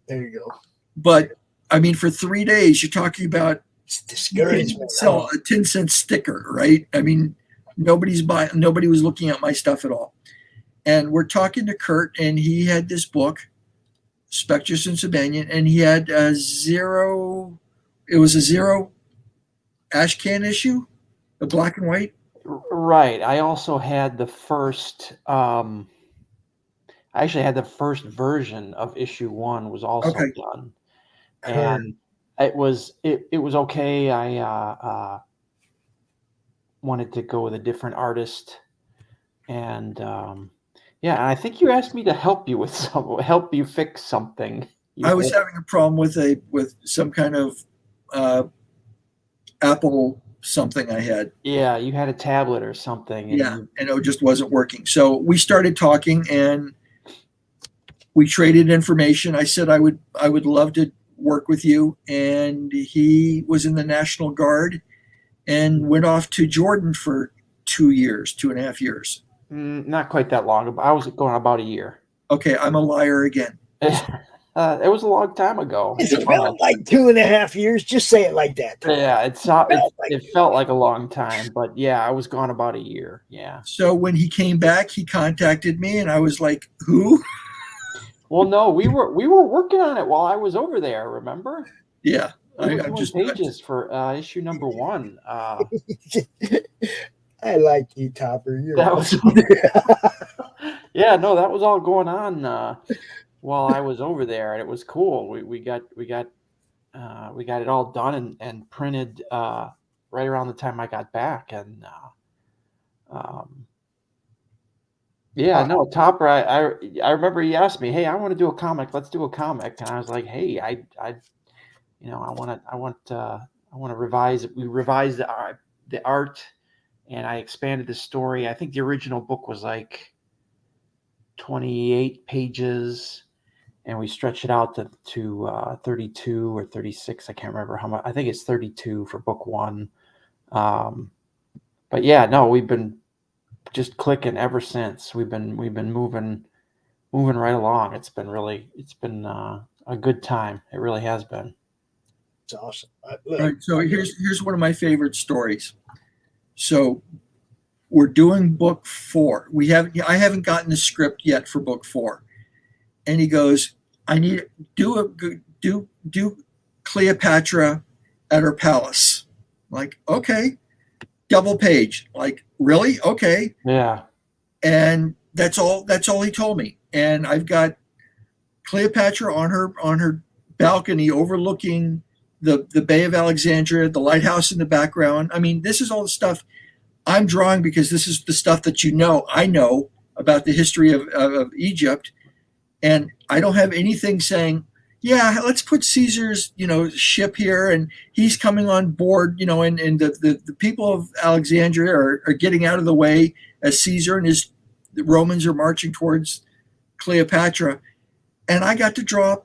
There you go. But I mean, for 3 days, you're talking about It's discouragement. sell a 10-cent sticker, right? I mean, nobody was looking at my stuff at all. And we're talking to Kurt, and he had this book, Spectres and Sabanian, and he had a zero ash can issue, the black and white. Right. I also had the first. I actually had the first version of issue 1 was also done, and it was okay. I wanted to go with a different artist, and I think you asked me to help you fix something. I was having a problem with some kind of Apple something I had. Yeah, you had a tablet or something. And it just wasn't working. So we started talking, and we traded information. I said I would love to work with you, and he was in the National Guard and went off to Jordan for 2.5 years. Not quite that long. I was going about a year. Okay, I'm a liar again. It was a long time ago. It felt like 2.5 years. Just say it like that. Yeah, it felt like a long time, but yeah, I was gone about a year. Yeah. So when he came back, he contacted me, and I was like, "Who?" Well, no, we were working on it while I was over there. Remember? Yeah, I'm just pages for issue number 1. I like you, Topper. That was yeah, no, that was all going on while I was over there, and it was cool. We got it all done and printed right around the time I got back, and yeah, no, Topper. I remember he asked me, "Hey, I want to do a comic. Let's do a comic." And I was like, "Hey, I want to revise it." We revised the art, and I expanded the story. I think the original book was like 28 pages, and we stretched it out to 32 or 36. I can't remember how much. I think it's 32 for book 1. But yeah, no, we've been just clicking ever since. We've been moving right along. It's been a good time. It really has been. It's awesome. All right, so here's one of my favorite stories. So we're doing book 4. I haven't gotten the script yet for book 4, and he goes, "I need do Cleopatra at her palace." I'm like, okay, double page. Like, really? Okay. Yeah. And that's all he told me. And I've got Cleopatra on her balcony overlooking the Bay of Alexandria, the lighthouse in the background. I mean, this is all the stuff I'm drawing because this is the stuff that I know about the history of Egypt. And I don't have anything saying, yeah, let's put Caesar's, ship here, and he's coming on board, and the people of Alexandria are getting out of the way as Caesar and the Romans are marching towards Cleopatra. And I got to draw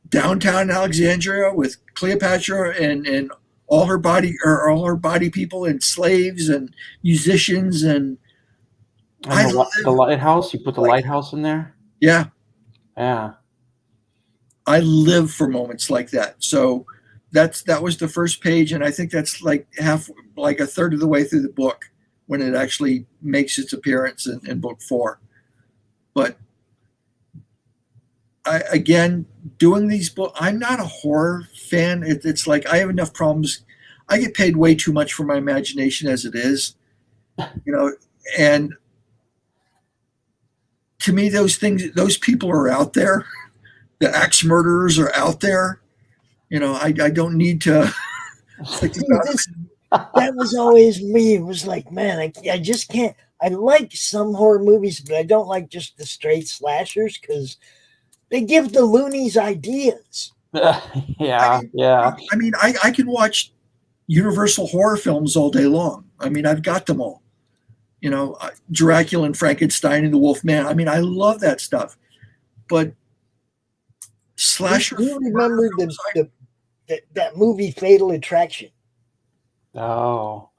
downtown Alexandria with Cleopatra and all her body people and slaves and musicians and the lighthouse. You put the lighthouse in there. Yeah. Yeah. I live for moments like that. So that was the first page, and I think that's like a third of the way through the book when it actually makes its appearance in book 4. But again, doing these books, I'm not a horror fan. It's like I have enough problems. I get paid way too much for my imagination as it is, and to me, those people are out there. The axe murderers are out there. I don't need to think about it. That was always me. It was like, man, I just can't. I like some horror movies, but I don't like just the straight slashers because they give the loonies ideas. Yeah. I mean, I can watch Universal horror films all day long. I mean, I've got them all. Dracula and Frankenstein and the Wolfman. I mean, I love that stuff. But slasher. Do you remember that movie Fatal Attraction? Oh.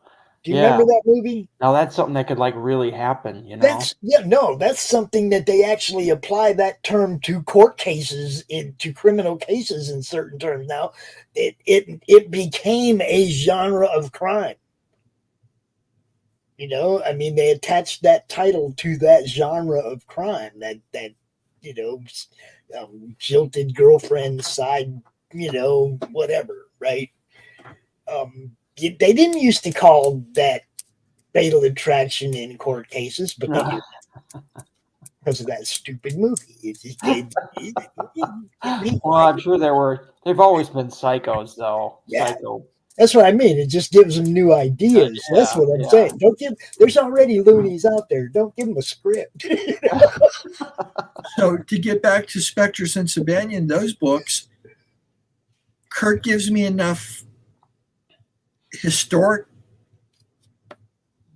Do you remember that movie? Now that's something that could really happen, That's something that they actually apply that term to court cases, to criminal cases in certain terms. Now, it became a genre of crime. I mean, they attached that title to that genre of crime. That jilted girlfriend side, whatever, right? They didn't used to call that Fatal Attraction in court cases, but they do because of that stupid movie. Well, I'm sure they've always been psychos, though. Yeah. Psycho. That's what I mean. It just gives them new ideas. Yeah, that's what I'm saying. There's already loonies out there. Don't give them a script. So to get back to Spectres and Sabanian, those books, Kurt gives me enough historic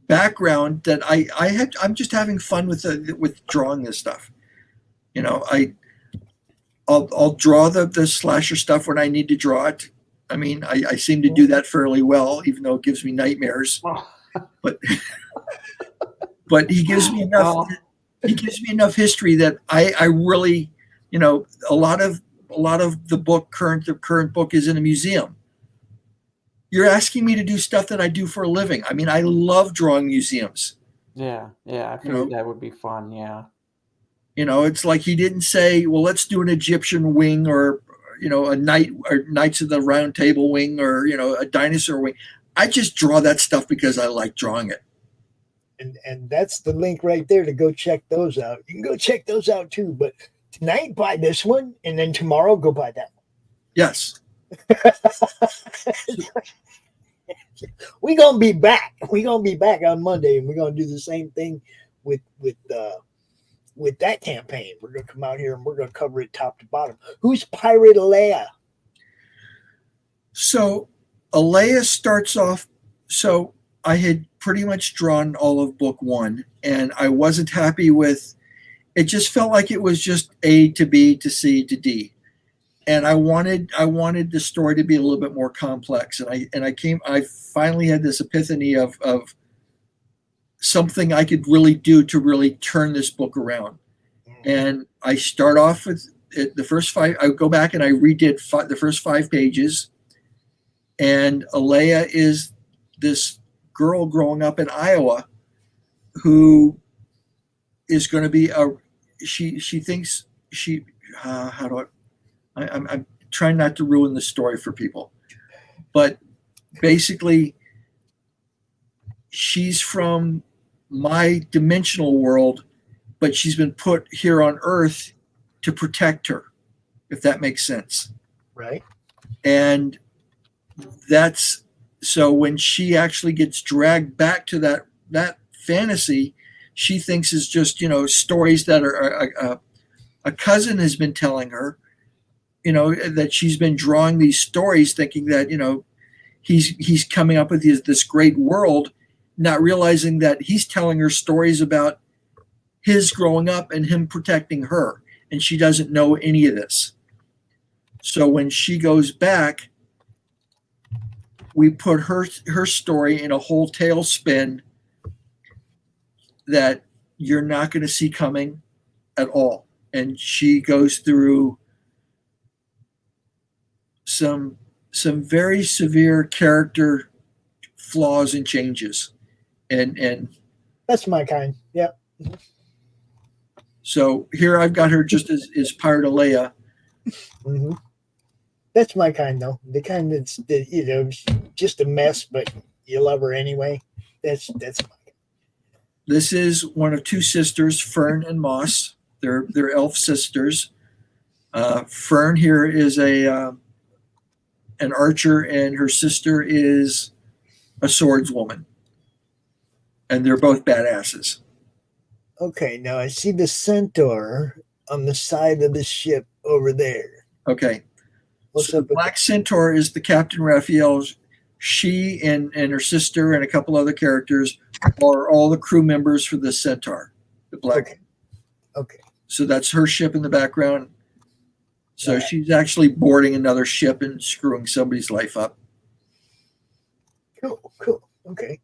background that I'm just having fun with drawing this stuff. I'll draw the slasher stuff when I need to draw it. I mean, I seem to do that fairly well, even though it gives me nightmares. But but he gives me enough. Well, he gives me enough history that I really, you know, a lot of the current book is in a museum. You're asking me to do stuff that I do for a living. I mean, I love drawing museums. yeah, I figured that would be fun. Yeah. You know, it's like he didn't say, well, let's do an Egyptian wing, or, you know, a Knights of the Round Table wing, or, you know, a dinosaur wing. I just draw that stuff because I like drawing it. And that's the link right there to go check those out. You can go check those out too. But tonight, buy this one, and then tomorrow, go buy that one. Yes. We're gonna be back. We're gonna be back on Monday, and we're gonna do the same thing with that campaign. We're gonna come out here and we're gonna cover it top to bottom. Who's Pirate Alea? So Alea starts off. So I had pretty much drawn all of book one, and I wasn't happy with it. Just felt like it was just A to B to C to D. And I wanted the story to be a little bit more complex. And I finally had this epiphany of something I could really do to really turn this book around. And I start off with the first five. I go back and I redid the first 5 pages. And Alea is this girl growing up in Iowa who is going to be she thinks she how do I'm trying not to ruin the story for people, but basically she's from my dimensional world, but she's been put here on Earth to protect her, if that makes sense. Right. And that's so when she actually gets dragged back to that fantasy, she thinks is just, you know, stories that are a cousin has been telling her, you know, that she's been drawing these stories thinking that, you know, he's coming up with this great world, not realizing that he's telling her stories about his growing up and him protecting her. And she doesn't know any of this. So when she goes back, we put her story in a whole tailspin that you're not going to see coming at all. And she goes through some very severe character flaws and changes, and that's my kind. Yeah. So here I've got her just as Pirate Alea. Mm-hmm. That's my kind, though. The kind that's you know, just a mess, but you love her anyway. That's my kind. This is one of 2 sisters, Fern and Moss. They're elf sisters. Fern here is an archer, and her sister is a swordswoman, and they're both badasses. Okay, now I see the centaur on the side of the ship over there. Okay, What's so up the Black Centaur is the Captain Raphael. She and her sister and a couple other characters are all the crew members for the Centaur, the Black. Okay. So that's her ship in the background. So Right. she's actually boarding another ship and screwing somebody's life up. Cool. Okay.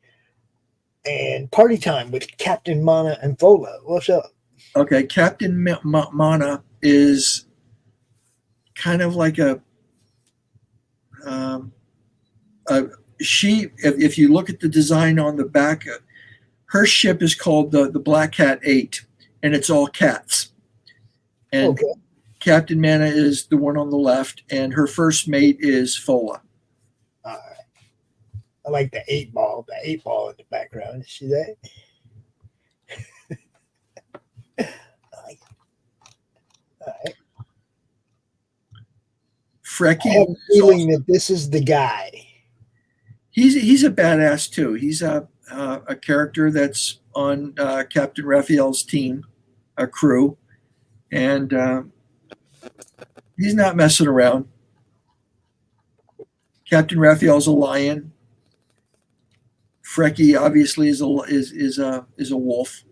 And party time with Captain Mana and Fola. What's up? Okay, Captain Mana is kind of like if you look at the design on the back, her ship is called the Black Cat 8, and it's all cats. And Okay. Captain Mana is the one on the left, and her first mate is Fola. All right. I like the 8-ball in the background. See that? All right. Frecky. I have a feeling that this is the guy. He's a badass too. He's a character that's on Captain Raphael's team, a crew, and he's not messing around. Captain Raphael's a lion. Frecky obviously is a wolf.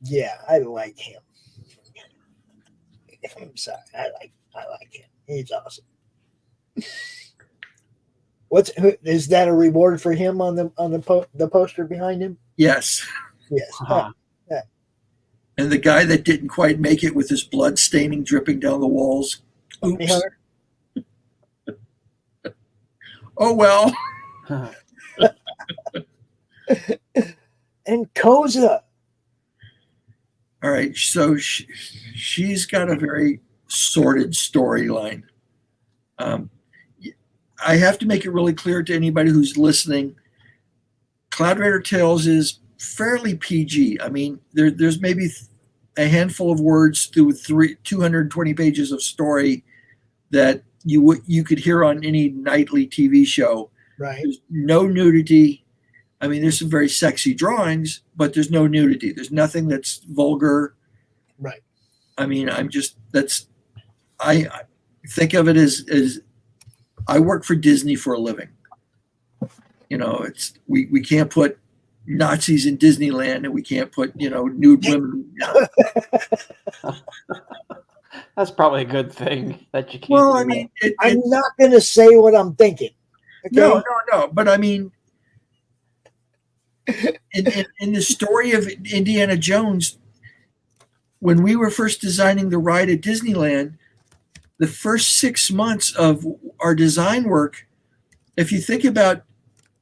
Yeah, I like him. I'm sorry. I like him. He's awesome. Is that a reward for him on the poster behind him? Yes. Yes. Uh-huh. And the guy that didn't quite make it with his blood staining dripping down the walls. Oops. Oh well. And Koza. All right, so she's got a very sordid storyline. I have to make it really clear to anybody who's listening. Cloud Raider Tales is fairly PG. I mean, there's maybe a handful of words through 220 pages of story that you could hear on any nightly TV show. Right. There's no nudity. I mean, there's some very sexy drawings, but there's no nudity. There's nothing that's vulgar. Right. I mean, I think of it as I work for Disney for a living. You know, we can't put Nazis in Disneyland, and we can't put, nude women. That's probably a good thing that you can't. Well, I mean, I'm not going to say what I'm thinking. Okay? No. But I mean, in the story of Indiana Jones, when we were first designing the ride at Disneyland, the first 6 months of our design work, if you think about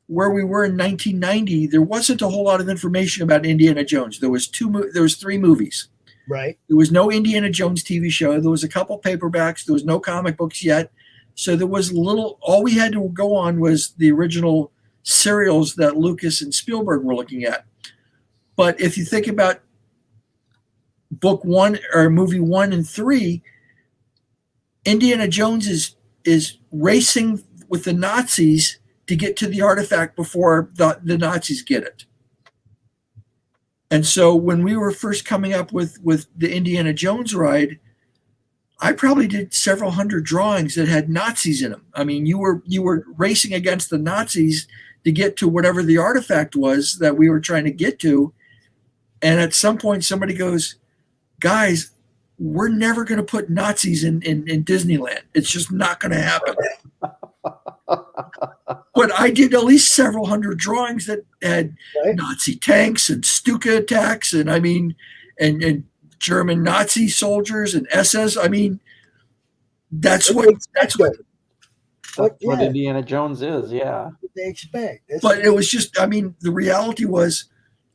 where we were in 1990, there wasn't a whole lot of information about Indiana Jones. There was 3 movies. Right. There was no Indiana Jones TV show. There was a couple paperbacks. There was no comic books yet. So there was all we had to go on was the original serials that Lucas and Spielberg were looking at. But if you think about book 1 or movie 1 and 3, Indiana Jones is racing with the Nazis to get to the artifact before the Nazis get it. And so when we were first coming up with the Indiana Jones ride, I probably did several hundred drawings that had Nazis in them. I mean, you were racing against the Nazis to get to whatever the artifact was that we were trying to get to. And at some point somebody goes, guys, we're never going to put Nazis in Disneyland. It's just not going to happen. But I did at least several hundred drawings that had Nazi tanks and Stuka attacks, and I mean, and German Nazi soldiers and SS. I mean, that's what Indiana Jones is. Yeah, what they expect. But it was just, I mean, the reality was,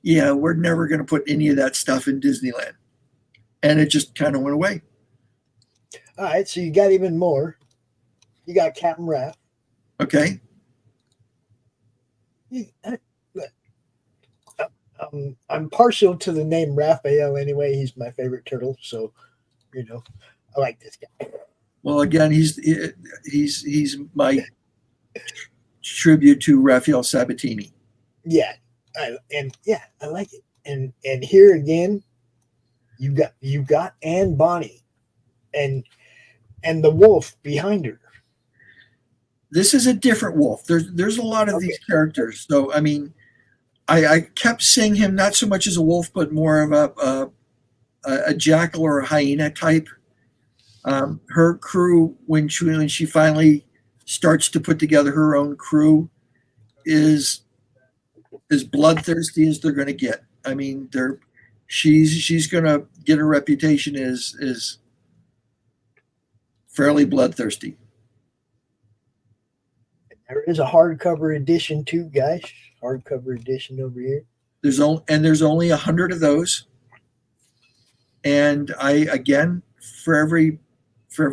yeah, we're never going to put any of that stuff in Disneyland, and it just kind of went away. All right, so you got even more. You got Captain Raph. Okay. I'm partial to the name Raphael anyway. He's my favorite turtle, so I like this guy. Well, again, he's my tribute to Raphael Sabatini. Yeah, I like it. And here again, you got Anne Bonny, and the wolf behind her. This is a different wolf. There's a lot of these characters. So, I mean, I kept seeing him not so much as a wolf, but more of a jackal or a hyena type. Her crew, when she finally starts to put together her own crew, is as bloodthirsty as they're going to get. I mean, she's going to get a reputation as fairly bloodthirsty. There is a hardcover edition too, guys. Hardcover edition over here. There's only 100 of those. And for every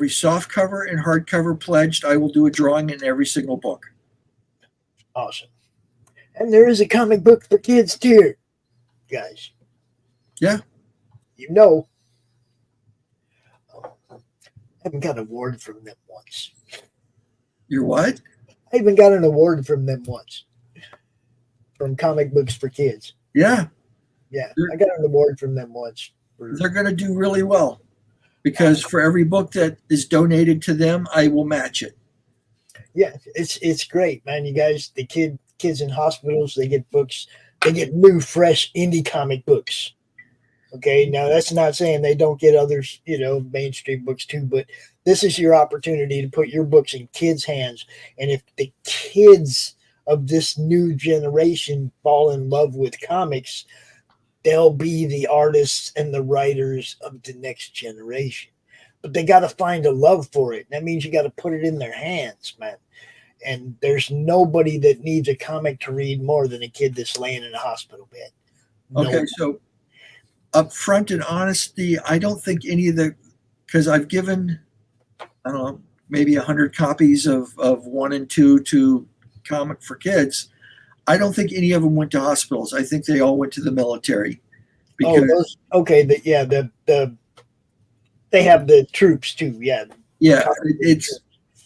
soft cover and hardcover pledged, I will do a drawing in every single book. Awesome. And there is a comic book for kids too, guys. Yeah. I haven't got an award from them once. You're what? I even got an award from them once. From Comic Books for Kids. Yeah. Yeah. I got an award from them once. They're going to do really well. Because for every book that is donated to them, I will match it. Yeah, it's great, man. You guys, the kids in hospitals, they get books. They get new, fresh indie comic books. Okay, now that's not saying they don't get others, mainstream books too, but this is your opportunity to put your books in kids' hands. And if the kids of this new generation fall in love with comics, they'll be the artists and the writers of the next generation. But they got to find a love for it. That means you got to put it in their hands, man. And there's nobody that needs a comic to read more than a kid that's laying in a hospital bed. Okay, so up front and honesty, I don't think any of because I've given, I don't know, maybe 100 copies of 1 and 2 to Comic for Kids. I don't think any of them went to hospitals. I think they all went to the military. Because, they have the troops too. Yeah. Yeah, it's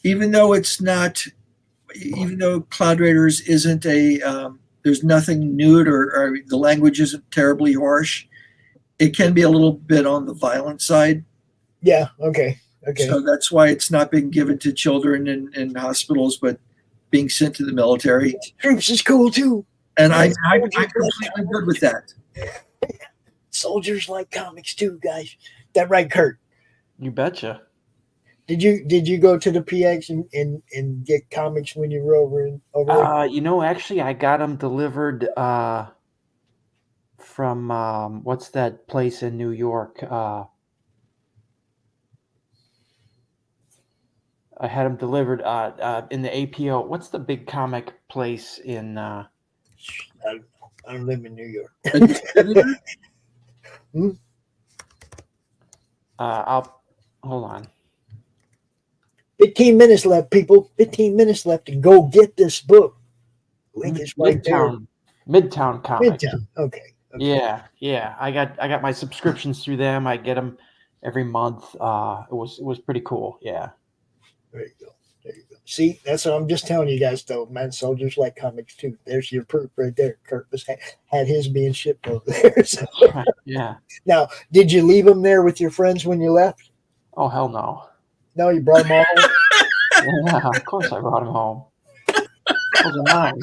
even though Cloud Raiders isn't there's nothing nude or the language isn't terribly harsh. It can be a little bit on the violent side. Yeah. Okay. So that's why it's not being given to children in hospitals, but being sent to the military. Troops is cool too. And I'm completely good with that. Soldiers like comics too, guys. That right, Kurt? You betcha. Did you go to the PX and get comics when you were over there? Actually, I got them delivered from what's that place in New York? I had them delivered in the APO. What's the big comic place in? I don't live in New York. I'll hold on. 15 minutes left, people. 15 minutes left to go get this book. Link is right there. Midtown Comics. Midtown. Okay. Yeah. I got my subscriptions through them. I get them every month. It was pretty cool. Yeah. There you go. See, that's what I'm just telling you guys, though, man. Soldiers like comics too. There's your proof right there. Kurt had his being shipped over there. So. Yeah. Now, did you leave them there with your friends when you left? Oh, hell no. No, you brought them all home? Yeah, of course I brought them home. Those are mine.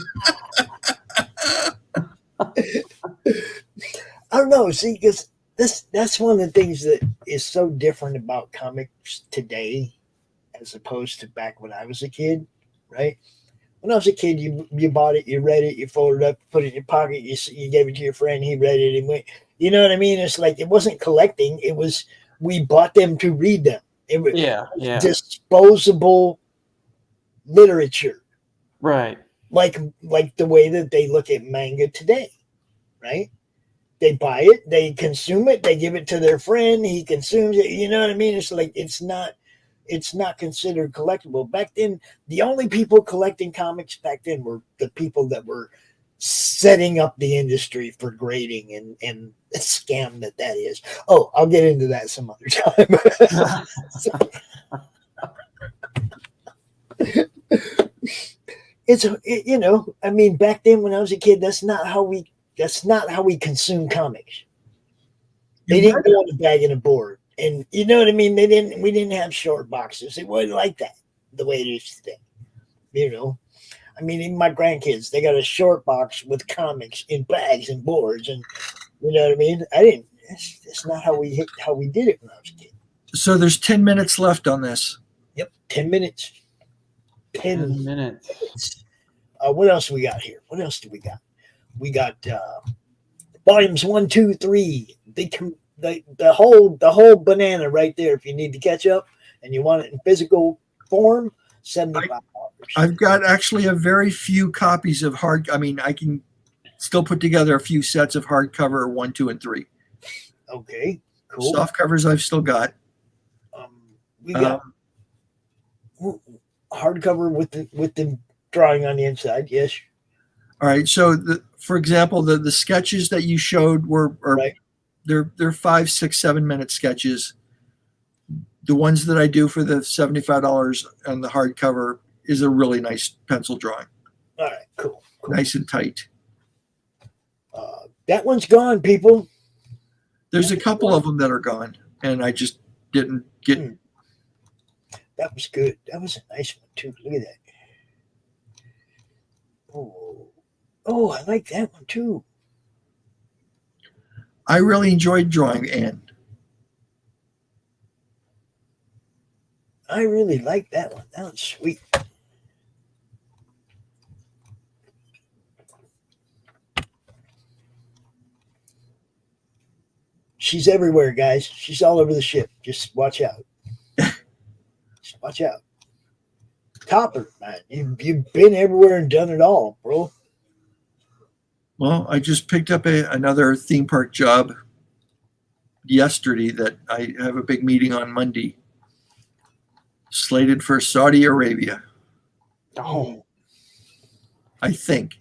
I don't know. See, because that's one of the things that is so different about comics today as opposed to back when I was a kid, right? When I was a kid, you bought it, you read it, you folded it up, put it in your pocket, you gave it to your friend, he read it, and went. You know what I mean? It's like it wasn't collecting. It was we bought them to read them. It was disposable literature, right? Like the way that they look at manga today, right? They buy it, they consume it, they give it to their friend, he consumes it. You know what I mean? It's like it's not considered collectible. Back then, the only people collecting comics back then were the people that were setting up the industry for grading and the scam that is. Oh, I'll get into that some other time. I mean, back then when I was a kid, that's not how we consume comics. They didn't go on a bag and a board. And you know what I mean? We didn't have short boxes. It wasn't like that the way it is today. I mean, even my grandkids, they got a short box with comics in bags and boards, and you know what I mean? It's not how we did it when I was a kid. So there's 10 minutes left on this. Yep, 10 minutes. 10 minutes. What else we got here? What else do we got? We got volumes 1, 2, 3. The whole banana right there. If you need to catch up and you want it in physical form, $75. I've got actually a very few copies of hard. I mean, I can still put together a few sets of hardcover 1, 2, and 3. Okay, cool. Soft covers I've still got. We got hardcover with the drawing on the inside. Yes. All right. So, for example, the sketches that you showed were right. They're 5, 6, 7 minute sketches. The ones that I do for the $75 on the hardcover is a really nice pencil drawing. All right, cool. Nice and tight. That one's gone, people. There's a couple of them that are gone, and I just didn't get. That was good. That was a nice one too. Look at that. Oh, I like that one too. I really enjoyed drawing Anne. I really like that one. That was sweet. She's everywhere, guys. She's all over the ship. Just watch out. Just watch out. Topper, man. You've been everywhere and done it all, bro. Well, I just picked up another theme park job yesterday that I have a big meeting on Monday. Slated for Saudi Arabia. Oh, I think.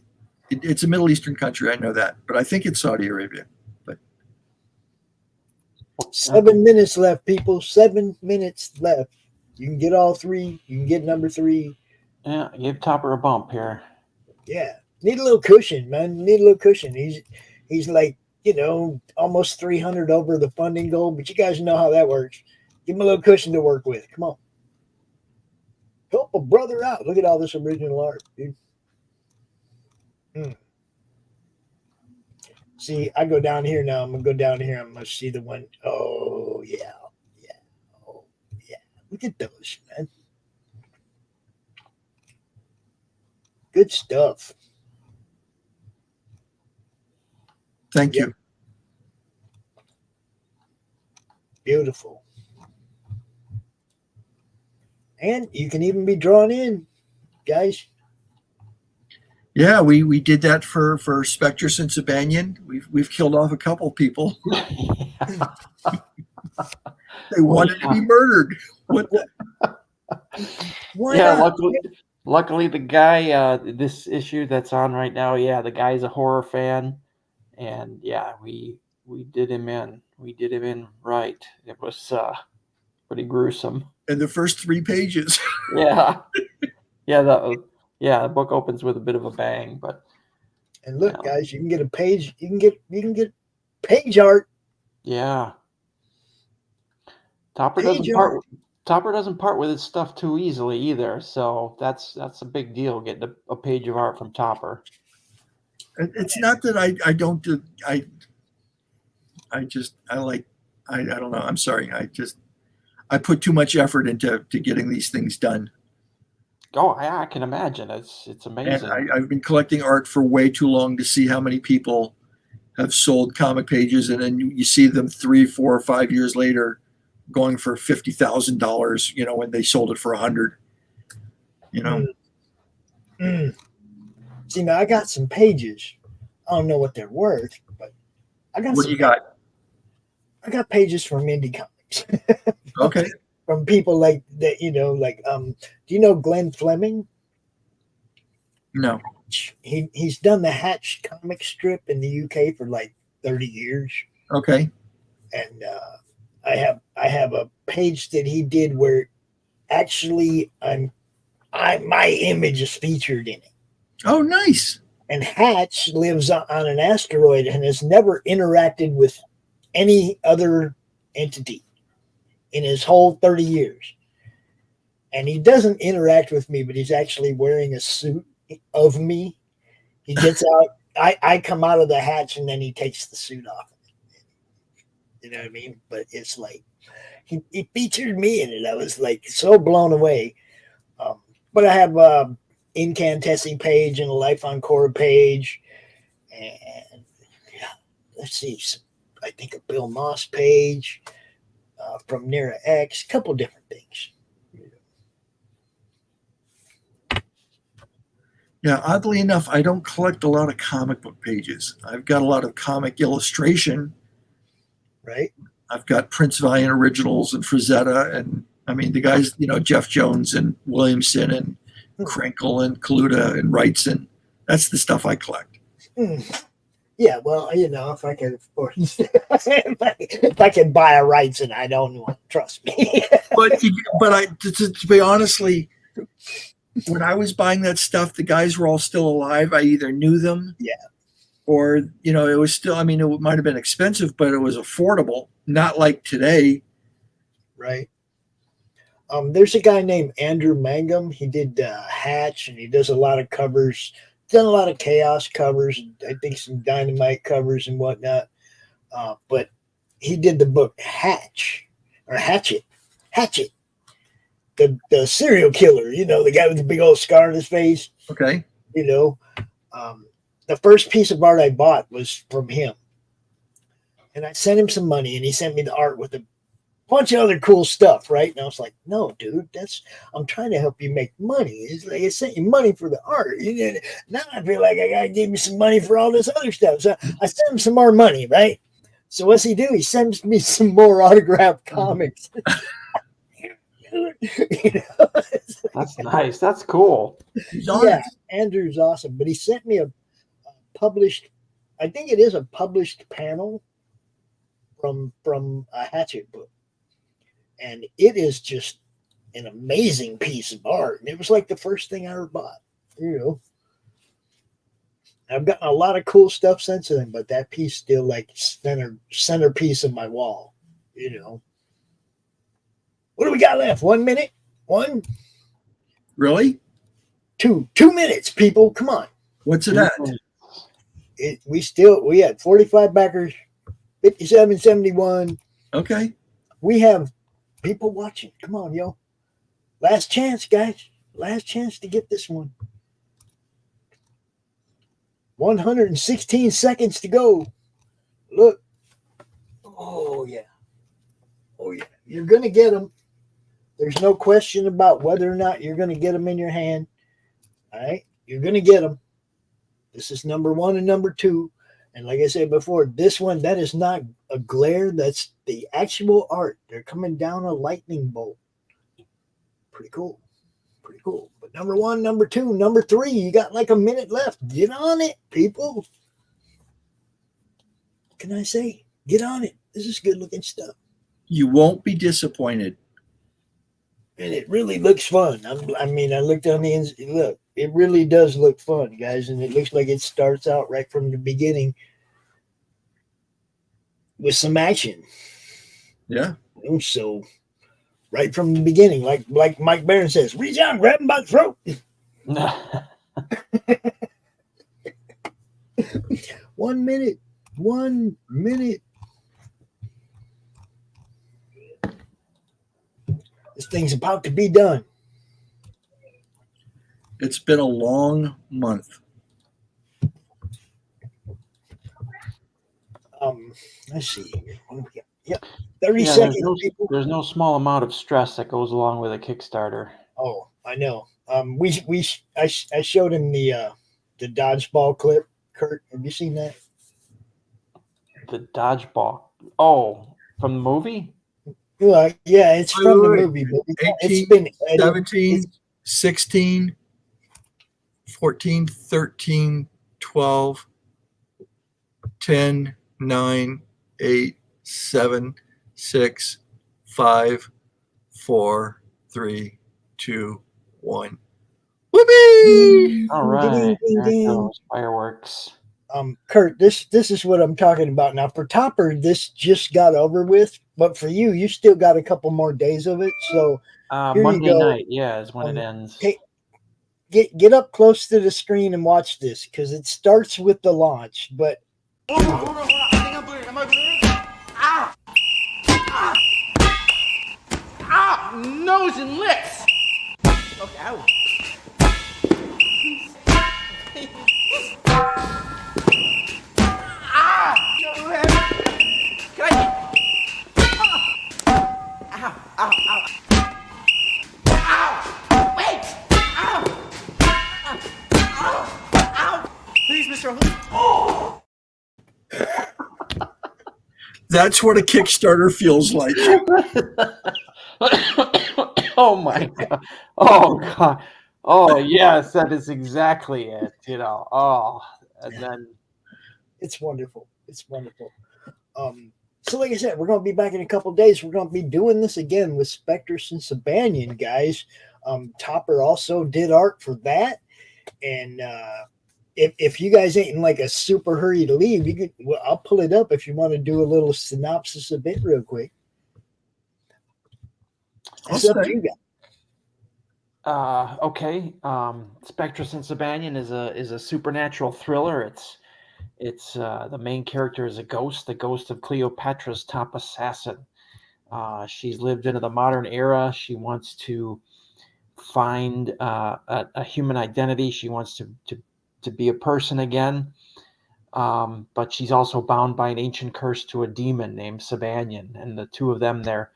It's a Middle Eastern country, I know that. But I think it's Saudi Arabia. But 7 minutes left, people. 7 minutes left. You can get all three. You can get number 3. yeah, give Topper a bump here. Yeah. Need a little cushion, man. Need a little cushion. He's like, almost 300 over the funding goal, but you guys know how that works. Give him a little cushion to work with. Come on. Help a brother out. Look at all this original art, dude. See, I go down here now. I'm going to go down here. I'm going to see the one. Oh, yeah. Yeah. Oh, yeah. Look at those, man. Good stuff. thank you. Beautiful. And you can even be drawn in, guys. Yeah, we did that for Spectrus and Sabanian. We've killed off a couple people. They wanted to be murdered. What the? Why Yeah, not? luckily the guy, this issue that's on right now, yeah, the guy's a horror fan, and yeah, we did him in. We did him in right. It was pretty gruesome. And the first 3 pages. Yeah, the book opens with a bit of a bang, but And look, guys, you can get a page. You can get page art. yeah, Topper Page doesn't part. Topper doesn't part with his stuff too easily either, so that's a big deal getting a page of art from Topper. It's not that I don't do. I don't know. I'm sorry. I put too much effort into getting these things done. Oh, I can imagine. It's amazing. And I've been collecting art for way too long to see how many people have sold comic pages, and then you see them 3, 4, or 5 years later going for $50,000. When they sold it for $100. See, now I got some pages. I don't know what they're worth, but I got. What do you got? I got pages from indie comics. Okay. From people like that, do you know Glenn Fleming? No. He's done the Hatch comic strip in the UK for like 30 years. Okay. And I have a page that he did where actually my image is featured in it. Oh, nice. And Hatch lives on an asteroid and has never interacted with any other entity in his whole 30 years. And he doesn't interact with me, but he's actually wearing a suit of me. He gets out, I come out of the hatch, and then he takes the suit off. You know what I mean? But it's like, he featured me in it. I was like so blown away. But I have a Incantessi page and a Life on Korra page. And let's see, I think a Bill Moss page. From Nera X, a couple different things. Yeah, oddly enough, I don't collect a lot of comic book pages. I've got a lot of comic illustration. Right. I've got Prince Valiant originals and Frazetta, and I mean the guys, Jeff Jones and Williamson and Krinkle and Kaluta and Wrightson. That's the stuff I collect. Yeah, well, if I can afford, if I can buy a Wrightson, I don't want. Trust me. but to be honestly, when I was buying that stuff, the guys were all still alive. I either knew them, or it was still. I mean, it might have been expensive, but it was affordable. Not like today, right? There's a guy named Andrew Mangum. He did Hatch, and he does a lot of covers. Done a lot of Chaos covers. I think some Dynamite covers and whatnot. But he did the book Hatchet, the serial killer. You know, the guy with the big old scar on his face. Okay. You know, the first piece of art I bought was from him, and I sent him some money, and he sent me the art with a bunch of other cool stuff, right? And I was like, no, dude, I'm trying to help you make money. It's like I sent you money for the art. Now I feel like I gotta give you some money for all this other stuff. So I sent him some more money, right? So what's he do? He sends me some more autographed comics. That's nice. That's cool. Yeah, Andrew's awesome. But he sent me a published, I think it is a published panel from a Hatchet book. And it is just an amazing piece of art. And it was like the first thing I ever bought. You know, I've gotten a lot of cool stuff since then, but that piece still like centerpiece of my wall. You know, what do we got left? 1 minute? One? Really? 2 minutes, people. Come on. What's it at? We had 45 backers, 57.71. Okay. We have people watching. Come on, yo. Last chance, guys. Last chance to get this one. 116 seconds to go. Look. Oh, yeah. Oh, yeah. You're going to get them. There's no question about whether or not you're going to get them in your hand. All right? You're going to get them. This is number 1 and number 2. And like I said before, this one, that is not a glare. That's the actual art. They're coming down a lightning bolt. Pretty cool. Pretty cool. But number 1, number 2, number 3, you got like a minute left. Get on it, people. What can I say? Get on it. This is good looking stuff. You won't be disappointed. And it really looks fun. I looked on the ends. Look, it really does look fun, guys. And it looks like it starts out right from the beginning with some action. Yeah. So right from the beginning, like Mike Barron says, reach out, grab him by the throat. 1 minute. 1 minute. This thing's about to be done. It's been a long month. Let's see. Yep. 30 seconds. There's no small amount of stress that goes along with a Kickstarter. Oh, I know. I showed him the dodgeball clip. Kurt, have you seen that? The dodgeball. Oh, from the movie? Well, yeah, it's from the movie, but 18, it's been 17, 16, 14, 13, 12, 10, 9, 8, 7, 6, 5, 4, 3, 2, 1. Whoopee! All right. There goes fireworks. Kurt, this is what I'm talking about. Now for Topper, this just got over with, but for you still got a couple more days of it. So Monday night, yeah, is when it ends. Get up close to the screen and watch this because it starts with the launch. But Hold on. I think I'm bleeding. Am I bleeding? Ow! Nose and lips! Okay, ow. Can I... Ow! Ow! Wait! Ow! Please, Mr. Oh! That's what a Kickstarter feels like. Oh my God. Oh God. Oh yes, that is exactly it. And then it's wonderful. It's wonderful. So like I said, we're going to be back in a couple of days. We're going to be doing this again with Spectrus and Sabanian, guys. Topper also did art for that. And if you guys ain't in like a super hurry to leave, you could. Well, I'll pull it up if you want to do a little synopsis of it real quick. That's up to you guys. Okay. Spectrus and Sabanian is a supernatural thriller. It's the main character is a ghost, the ghost of Cleopatra's top assassin. She's lived into the modern era. She wants to find a human identity. She wants to be a person again. But she's also bound by an ancient curse to a demon named Sabanian, and the two of them, their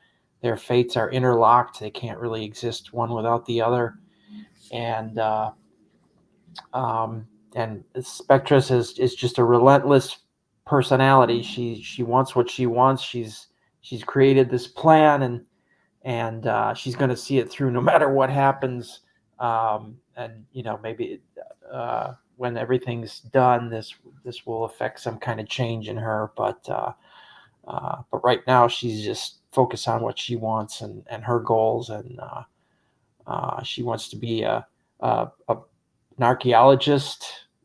fates are interlocked. They can't really exist one without the other. And Spectress is just a relentless personality. She wants what she wants. She's created this plan, and she's going to see it through no matter what happens. And maybe when everything's done, this will affect some kind of change in her. But right now, she's just focused on what she wants and her goals, and she wants to be an archaeologist.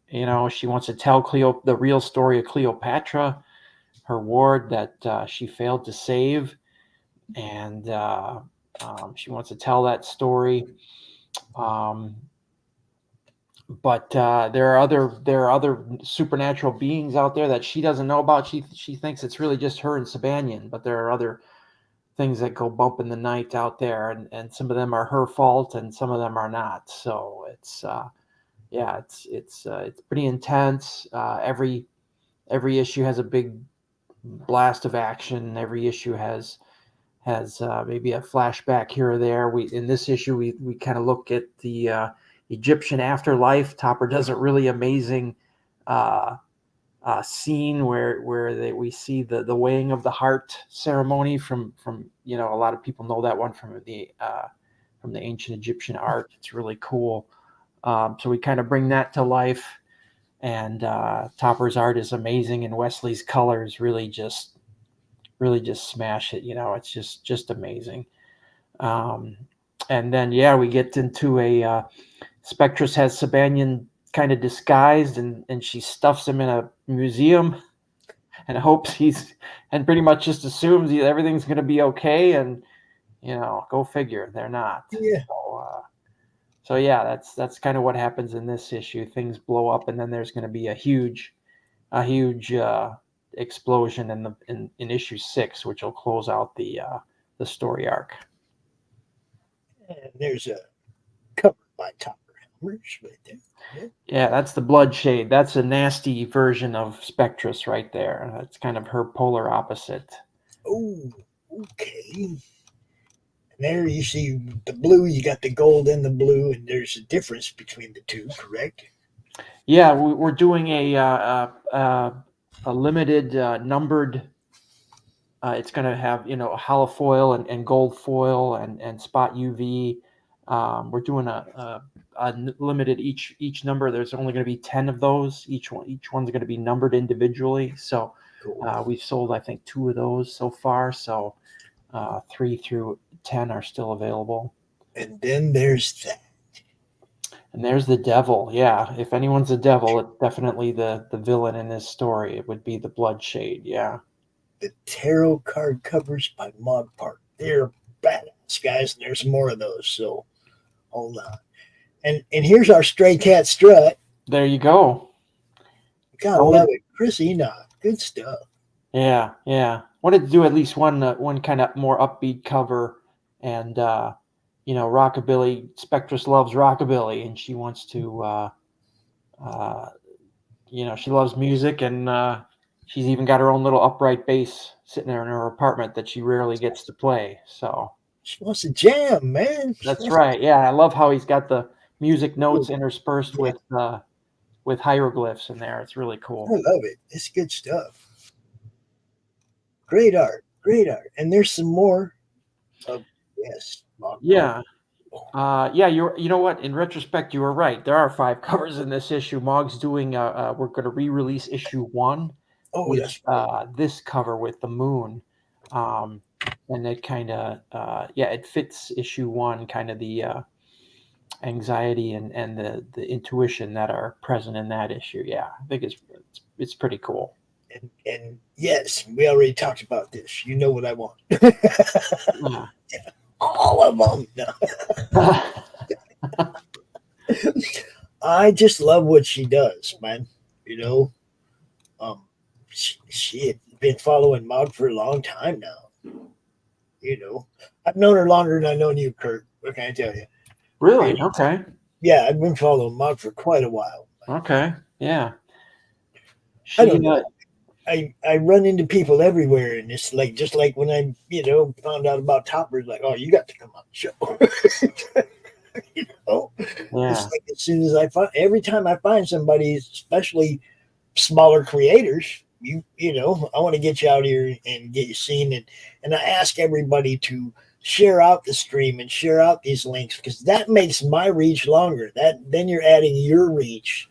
She wants to tell the real story of Cleopatra, her ward that she failed to save, and she wants to tell that story. But there are other supernatural beings out there that she doesn't know about. She thinks it's really just her and Sabanian, but there are other things that go bump in the night out there, and some of them are her fault, and some of them are not. So it's pretty intense. Every issue has a big blast of action. Every issue has maybe a flashback here or there. In this issue we kind of look at the Egyptian afterlife. Topper does a really amazing scene where we see the weighing of the heart ceremony from a lot of people know that one from the ancient Egyptian art. It's really cool. So we kind of bring that to life, and Topper's art is amazing, and Wesley's colors really just smash it. It's just amazing. And then we get into a Spectress has Sabanian kind of disguised, and she stuffs him in a museum and hopes and pretty much just assumes everything's going to be okay, and go figure, they're not. Yeah. So that's kind of what happens in this issue. Things blow up, and then there's going to be a huge explosion in issue 6, which will close out the story arc. And there's a cover by Topper Helmers right there. Yeah, that's the Bloodshade. That's a nasty version of Spectress right there. That's kind of her polar opposite. Oh, okay. There you see the blue, you got the gold and the blue, and there's a difference between the two, correct? Yeah, we're doing a limited numbered. It's going to have holofoil and gold foil and spot UV. We're doing a limited each number. There's only going to be 10 of those. Each one's going to be numbered individually. So cool. We've sold I think 2 of those so far. So 3 through 10 are still available. And then there's that. And there's the devil. Yeah, if anyone's a devil, it's definitely the villain in this story. It would be the Bloodshade. Yeah. The tarot card covers by Mog Park. They're badass, guys, and there's more of those. So hold on. And here's our Stray Cat Strut. There you go. Gotta love it. Chris Enoch. Good stuff. Yeah. Wanted to do at least one kind of more upbeat cover, and rockabilly. Spectress loves rockabilly, and she wants to she loves music, and she's even got her own little upright bass sitting there in her apartment that she rarely gets to play. So she wants to jam, man. That's right. Yeah, I love how he's got the music notes interspersed with hieroglyphs in there. It's really cool. I love it. It's good stuff. Great art. And there's some more. Yes. Yeah. You know what? In retrospect, you were right. There are 5 covers in this issue. Mog's doing. We're going to re-release issue 1. Oh, yes. This cover with the moon, and it kind of it fits issue 1. Kind of the anxiety and the intuition that are present in that issue. Yeah, I think it's pretty cool. And yes, we already talked about this. You know what I want. All of them. No. I just love what she does, man. Shit, been following Maud for a long time now. You know, I've known her longer than I've known you, Kurt. What can I tell you? Really? Okay. Yeah, I've been following Maud for quite a while. Okay. Yeah. I don't know. I run into people everywhere, and it's like just like when I found out about Toppers, like, oh, you got to come on the show. Yeah. It's like as soon as every time I find somebody, especially smaller creators, I want to get you out here and get you seen, and I ask everybody to share out the stream and share out these links because that makes my reach longer. Then you're adding your reach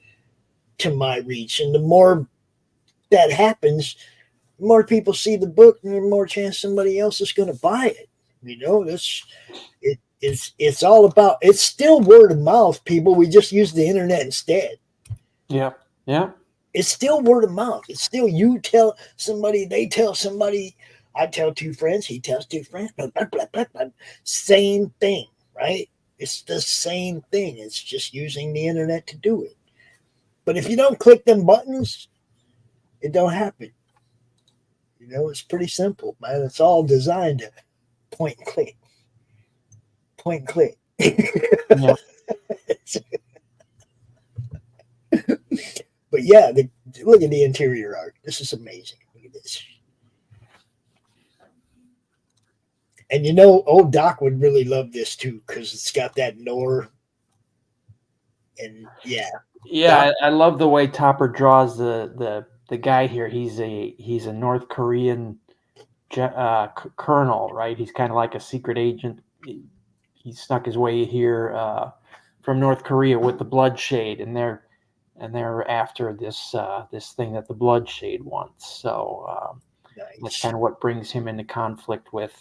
to my reach, and the more that happens, the more people see the book, and the more chance somebody else is going to buy it. It's all about. It's still word of mouth, people. We just use the internet instead. Yep. Yeah. It's still word of mouth. It's still you tell somebody, they tell somebody. I tell two friends, he tells two friends. Blah, blah, blah, blah, blah. Same thing, right? It's the same thing. It's just using the internet to do it. But if you don't click them buttons, it don't happen. It's pretty simple, man. It's all designed to point and click. Point and click. Yeah. But yeah, look at the interior art. This is amazing. Look at this. And old Doc would really love this too because it's got that Nor. And yeah. Yeah, Doc, I love the way Topper draws the guy here. He's a North Korean colonel, right? He's kind of like a secret agent. He snuck his way here from North Korea with the Bloodshade, and they're after this thing that the Bloodshade wants. So nice. That's kind of what brings him into conflict with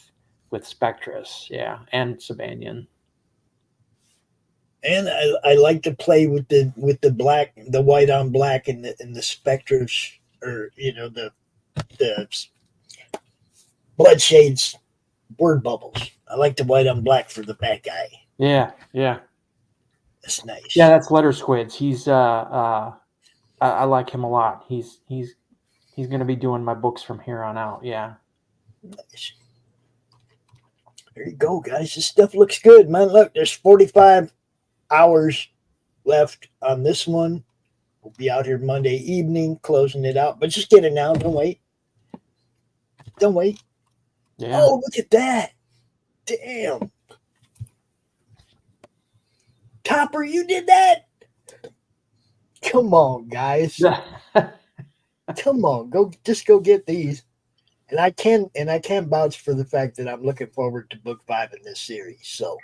Spectress, yeah, and Sabanian. And I like to play with the black, the white on black, and the Spectress, or the Bloodshades word bubbles. I like the white on black for the bad guy. Yeah, yeah. That's nice. Yeah, that's Letter Squids. He's I like him a lot. He's going to be doing my books from here on out. Yeah. Nice. There you go, guys. This stuff looks good, man. Look, there's 45 hours left on this one. We'll be out here Monday evening closing it out, but just get it now. Don't wait. Don't wait. Yeah. Oh, look at that. Damn. Topper, you did that? Come on, guys. Come on. Go get these. And I can vouch for the fact that I'm looking forward to book 5 in this series. So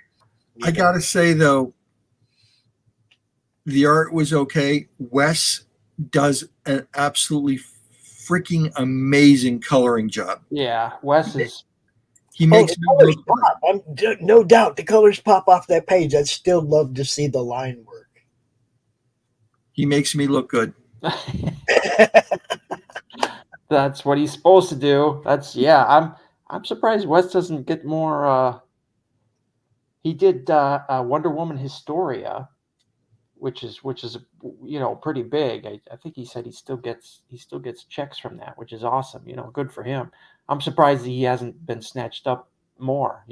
I gotta say though, the art was okay. Wes does an absolutely freaking amazing coloring job. Yeah, Wes is. He makes me look pop. No doubt the colors pop off that page. I'd still love to see the line work. He makes me look good. That's what he's supposed to do. I'm surprised Wes doesn't get more. He did Wonder Woman Historia, which is pretty big. I think he said he still gets checks from that, which is awesome. Good for him. I'm surprised he hasn't been snatched up more.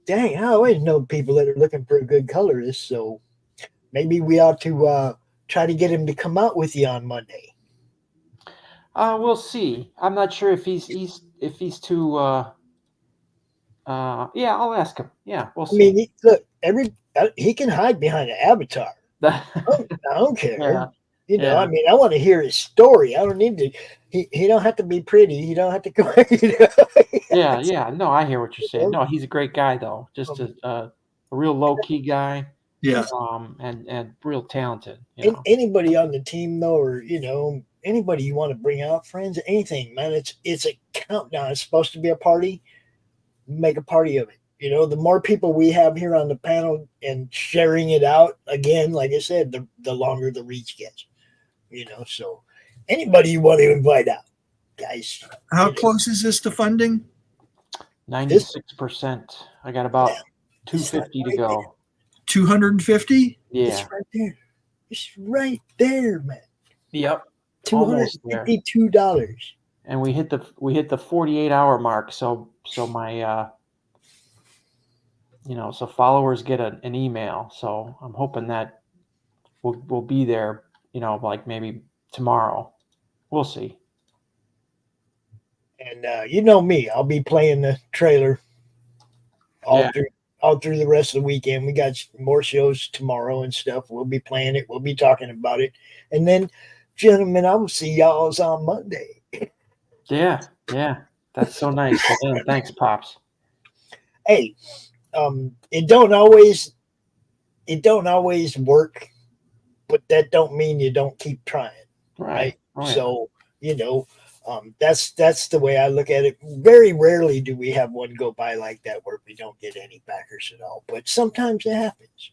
Dang, I always know people that are looking for a good colorist. So maybe we ought to try to get him to come out with you on Monday. We'll see. I'm not sure if he's too. Yeah, I'll ask him. Yeah, we'll see. I mean, he can hide behind an avatar. I don't care. Yeah. I mean, I want to hear his story. I don't need to. He don't have to be pretty. He don't have to go. Yeah. No, I hear what you're saying. No, he's a great guy though. Just a real low key guy. Yeah. And real talented. Anybody on the team though, or anybody you want to bring out, friends, anything, man. It's a countdown. It's supposed to be a party. Make a party of it. The more people we have here on the panel and sharing it out, again, like I said, the longer the reach gets. So anybody you want to invite out, guys. How close is this to funding? 96%. I got about 250 to go. There. 250? Yeah. It's right there. It's right there, man. Yep. almost there. $252. And we hit the 48-hour mark. So my so followers get an email. So I'm hoping that we'll be there. Like maybe tomorrow. We'll see. And you know me, I'll be playing the trailer all through the rest of the weekend. We got more shows tomorrow and stuff. We'll be playing it. We'll be talking about it. And then, gentlemen, I will see y'all's on Monday. Yeah. That's so nice. Thanks, Pops. Hey, it don't always work, but that don't mean you don't keep trying. Right? Oh, yeah. So, that's the way I look at it. Very rarely do we have one go by like that where we don't get any backers at all, but sometimes it happens.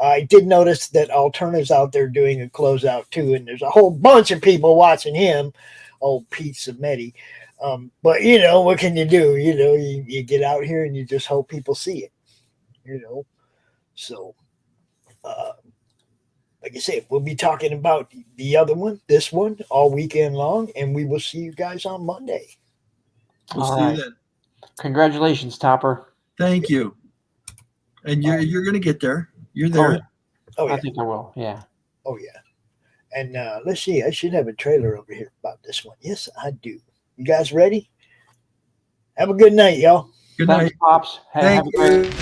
I did notice that Alternative's out there doing a closeout too, and there's a whole bunch of people watching him. Old Pete Samedi. But what can you do? You get out here and you just hope people see it. So like I said, we'll be talking about the other one, this one, all weekend long, and we will see you guys on Monday. We'll see you then. Congratulations, Topper. Thank you. And you're going to get there. You're there. Oh, yeah. I think I will. Yeah. Oh, yeah. And let's see. I should have a trailer over here about this one. Yes, I do. You guys ready? Have a good night, y'all. Good night, Pops. Have a great.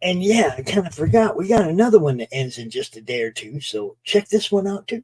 And yeah, I kind of forgot. We got another one that ends in just a day or two. So check this one out too.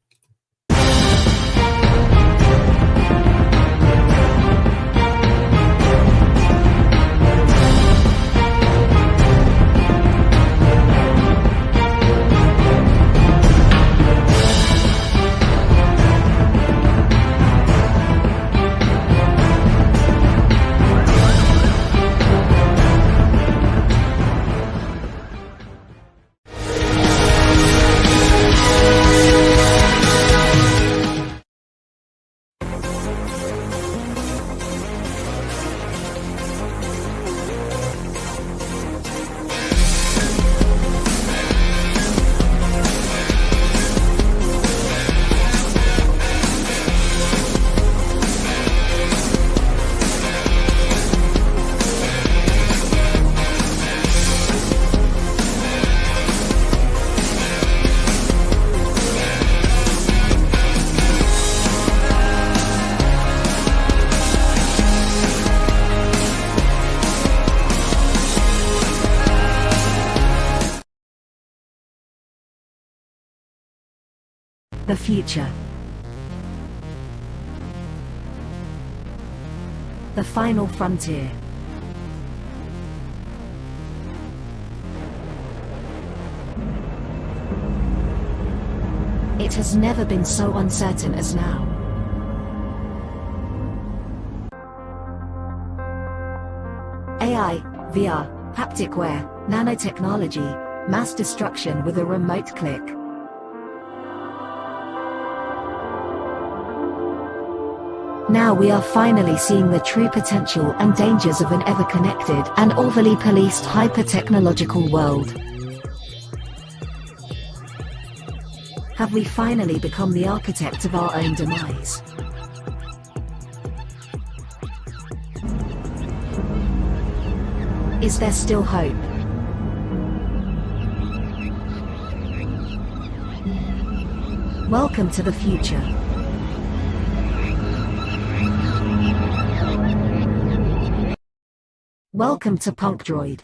The future. The final frontier. It has never been so uncertain as now. AI, VR, haptic wear, nanotechnology, mass destruction with a remote click. Now we are finally seeing the true potential and dangers of an ever-connected and overly policed hyper-technological world. Have we finally become the architect of our own demise? Is there still hope? Welcome to the future. Welcome to Punk Droid.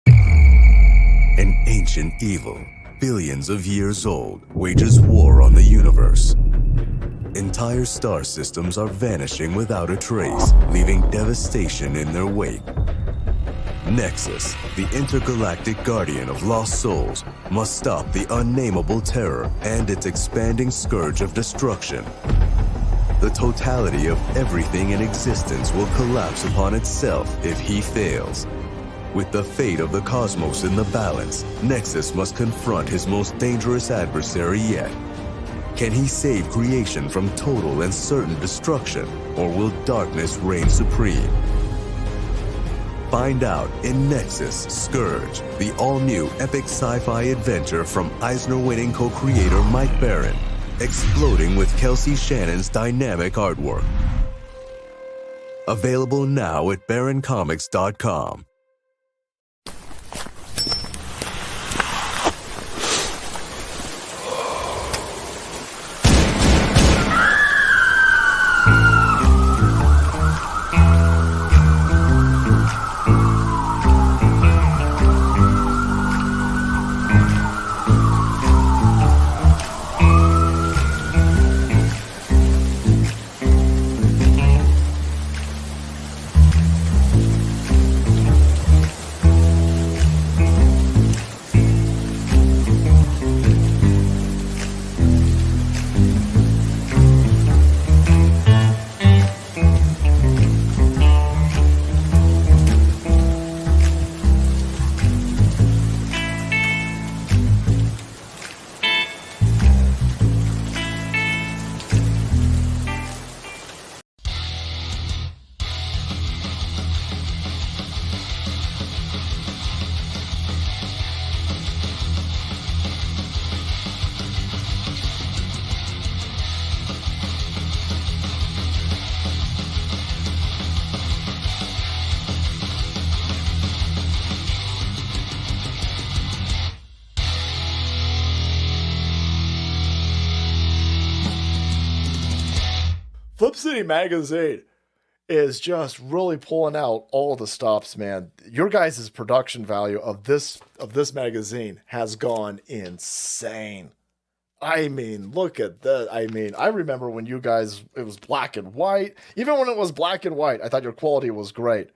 An ancient evil, billions of years old, wages war on the universe. Entire star systems are vanishing without a trace, leaving devastation in their wake. Nexus, the intergalactic guardian of lost souls, must stop the unnameable terror and its expanding scourge of destruction. The totality of everything in existence will collapse upon itself if he fails. With the fate of the cosmos in the balance, Nexus must confront his most dangerous adversary yet. Can he save creation from total and certain destruction, or will darkness reign supreme? Find out in Nexus Scourge, the all-new epic sci-fi adventure from Eisner-winning co-creator Mike Baron, exploding with Kelsey Shannon's dynamic artwork. Available now at baroncomics.com. Flip City Magazine is just really pulling out all the stops, man. Your guys' production value of this magazine has gone insane. I mean, look at that. I mean, I remember when you guys, it was black and white. Even when it was black and white, I thought your quality was great.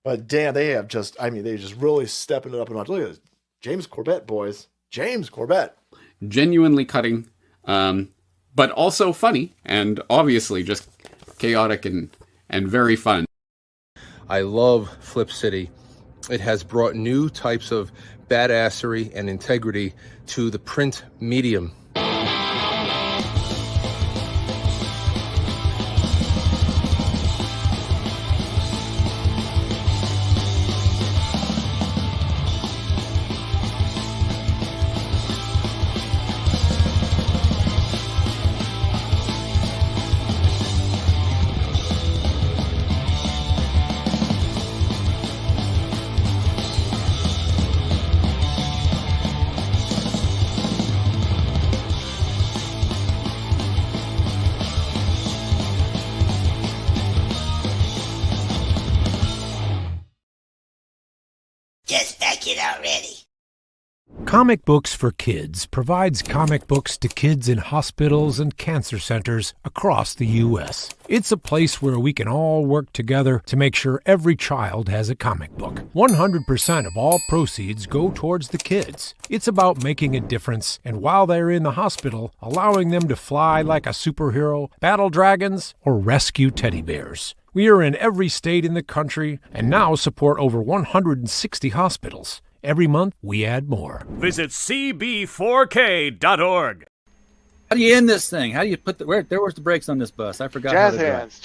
But damn, they have just, I mean, they just really stepping it up a notch. Look at this. James Corbett, boys. James Corbett. Genuinely cutting, but also funny and obviously just chaotic and very fun. I love Flip City. It has brought new types of badassery and integrity to the print medium. Just back it already. Comic Books for Kids provides comic books to kids in hospitals and cancer centers across the U.S. It's a place where we can all work together to make sure every child has a comic book. 100% of all proceeds go towards the kids. It's about making a difference, and while they're in the hospital, allowing them to fly like a superhero, battle dragons, or rescue teddy bears. We are in every state in the country and now support over 160 hospitals. Every month, we add more. Visit cb4k.org. How do you end this thing? How do you put the where's the brakes on this bus? I forgot. Jazz hands.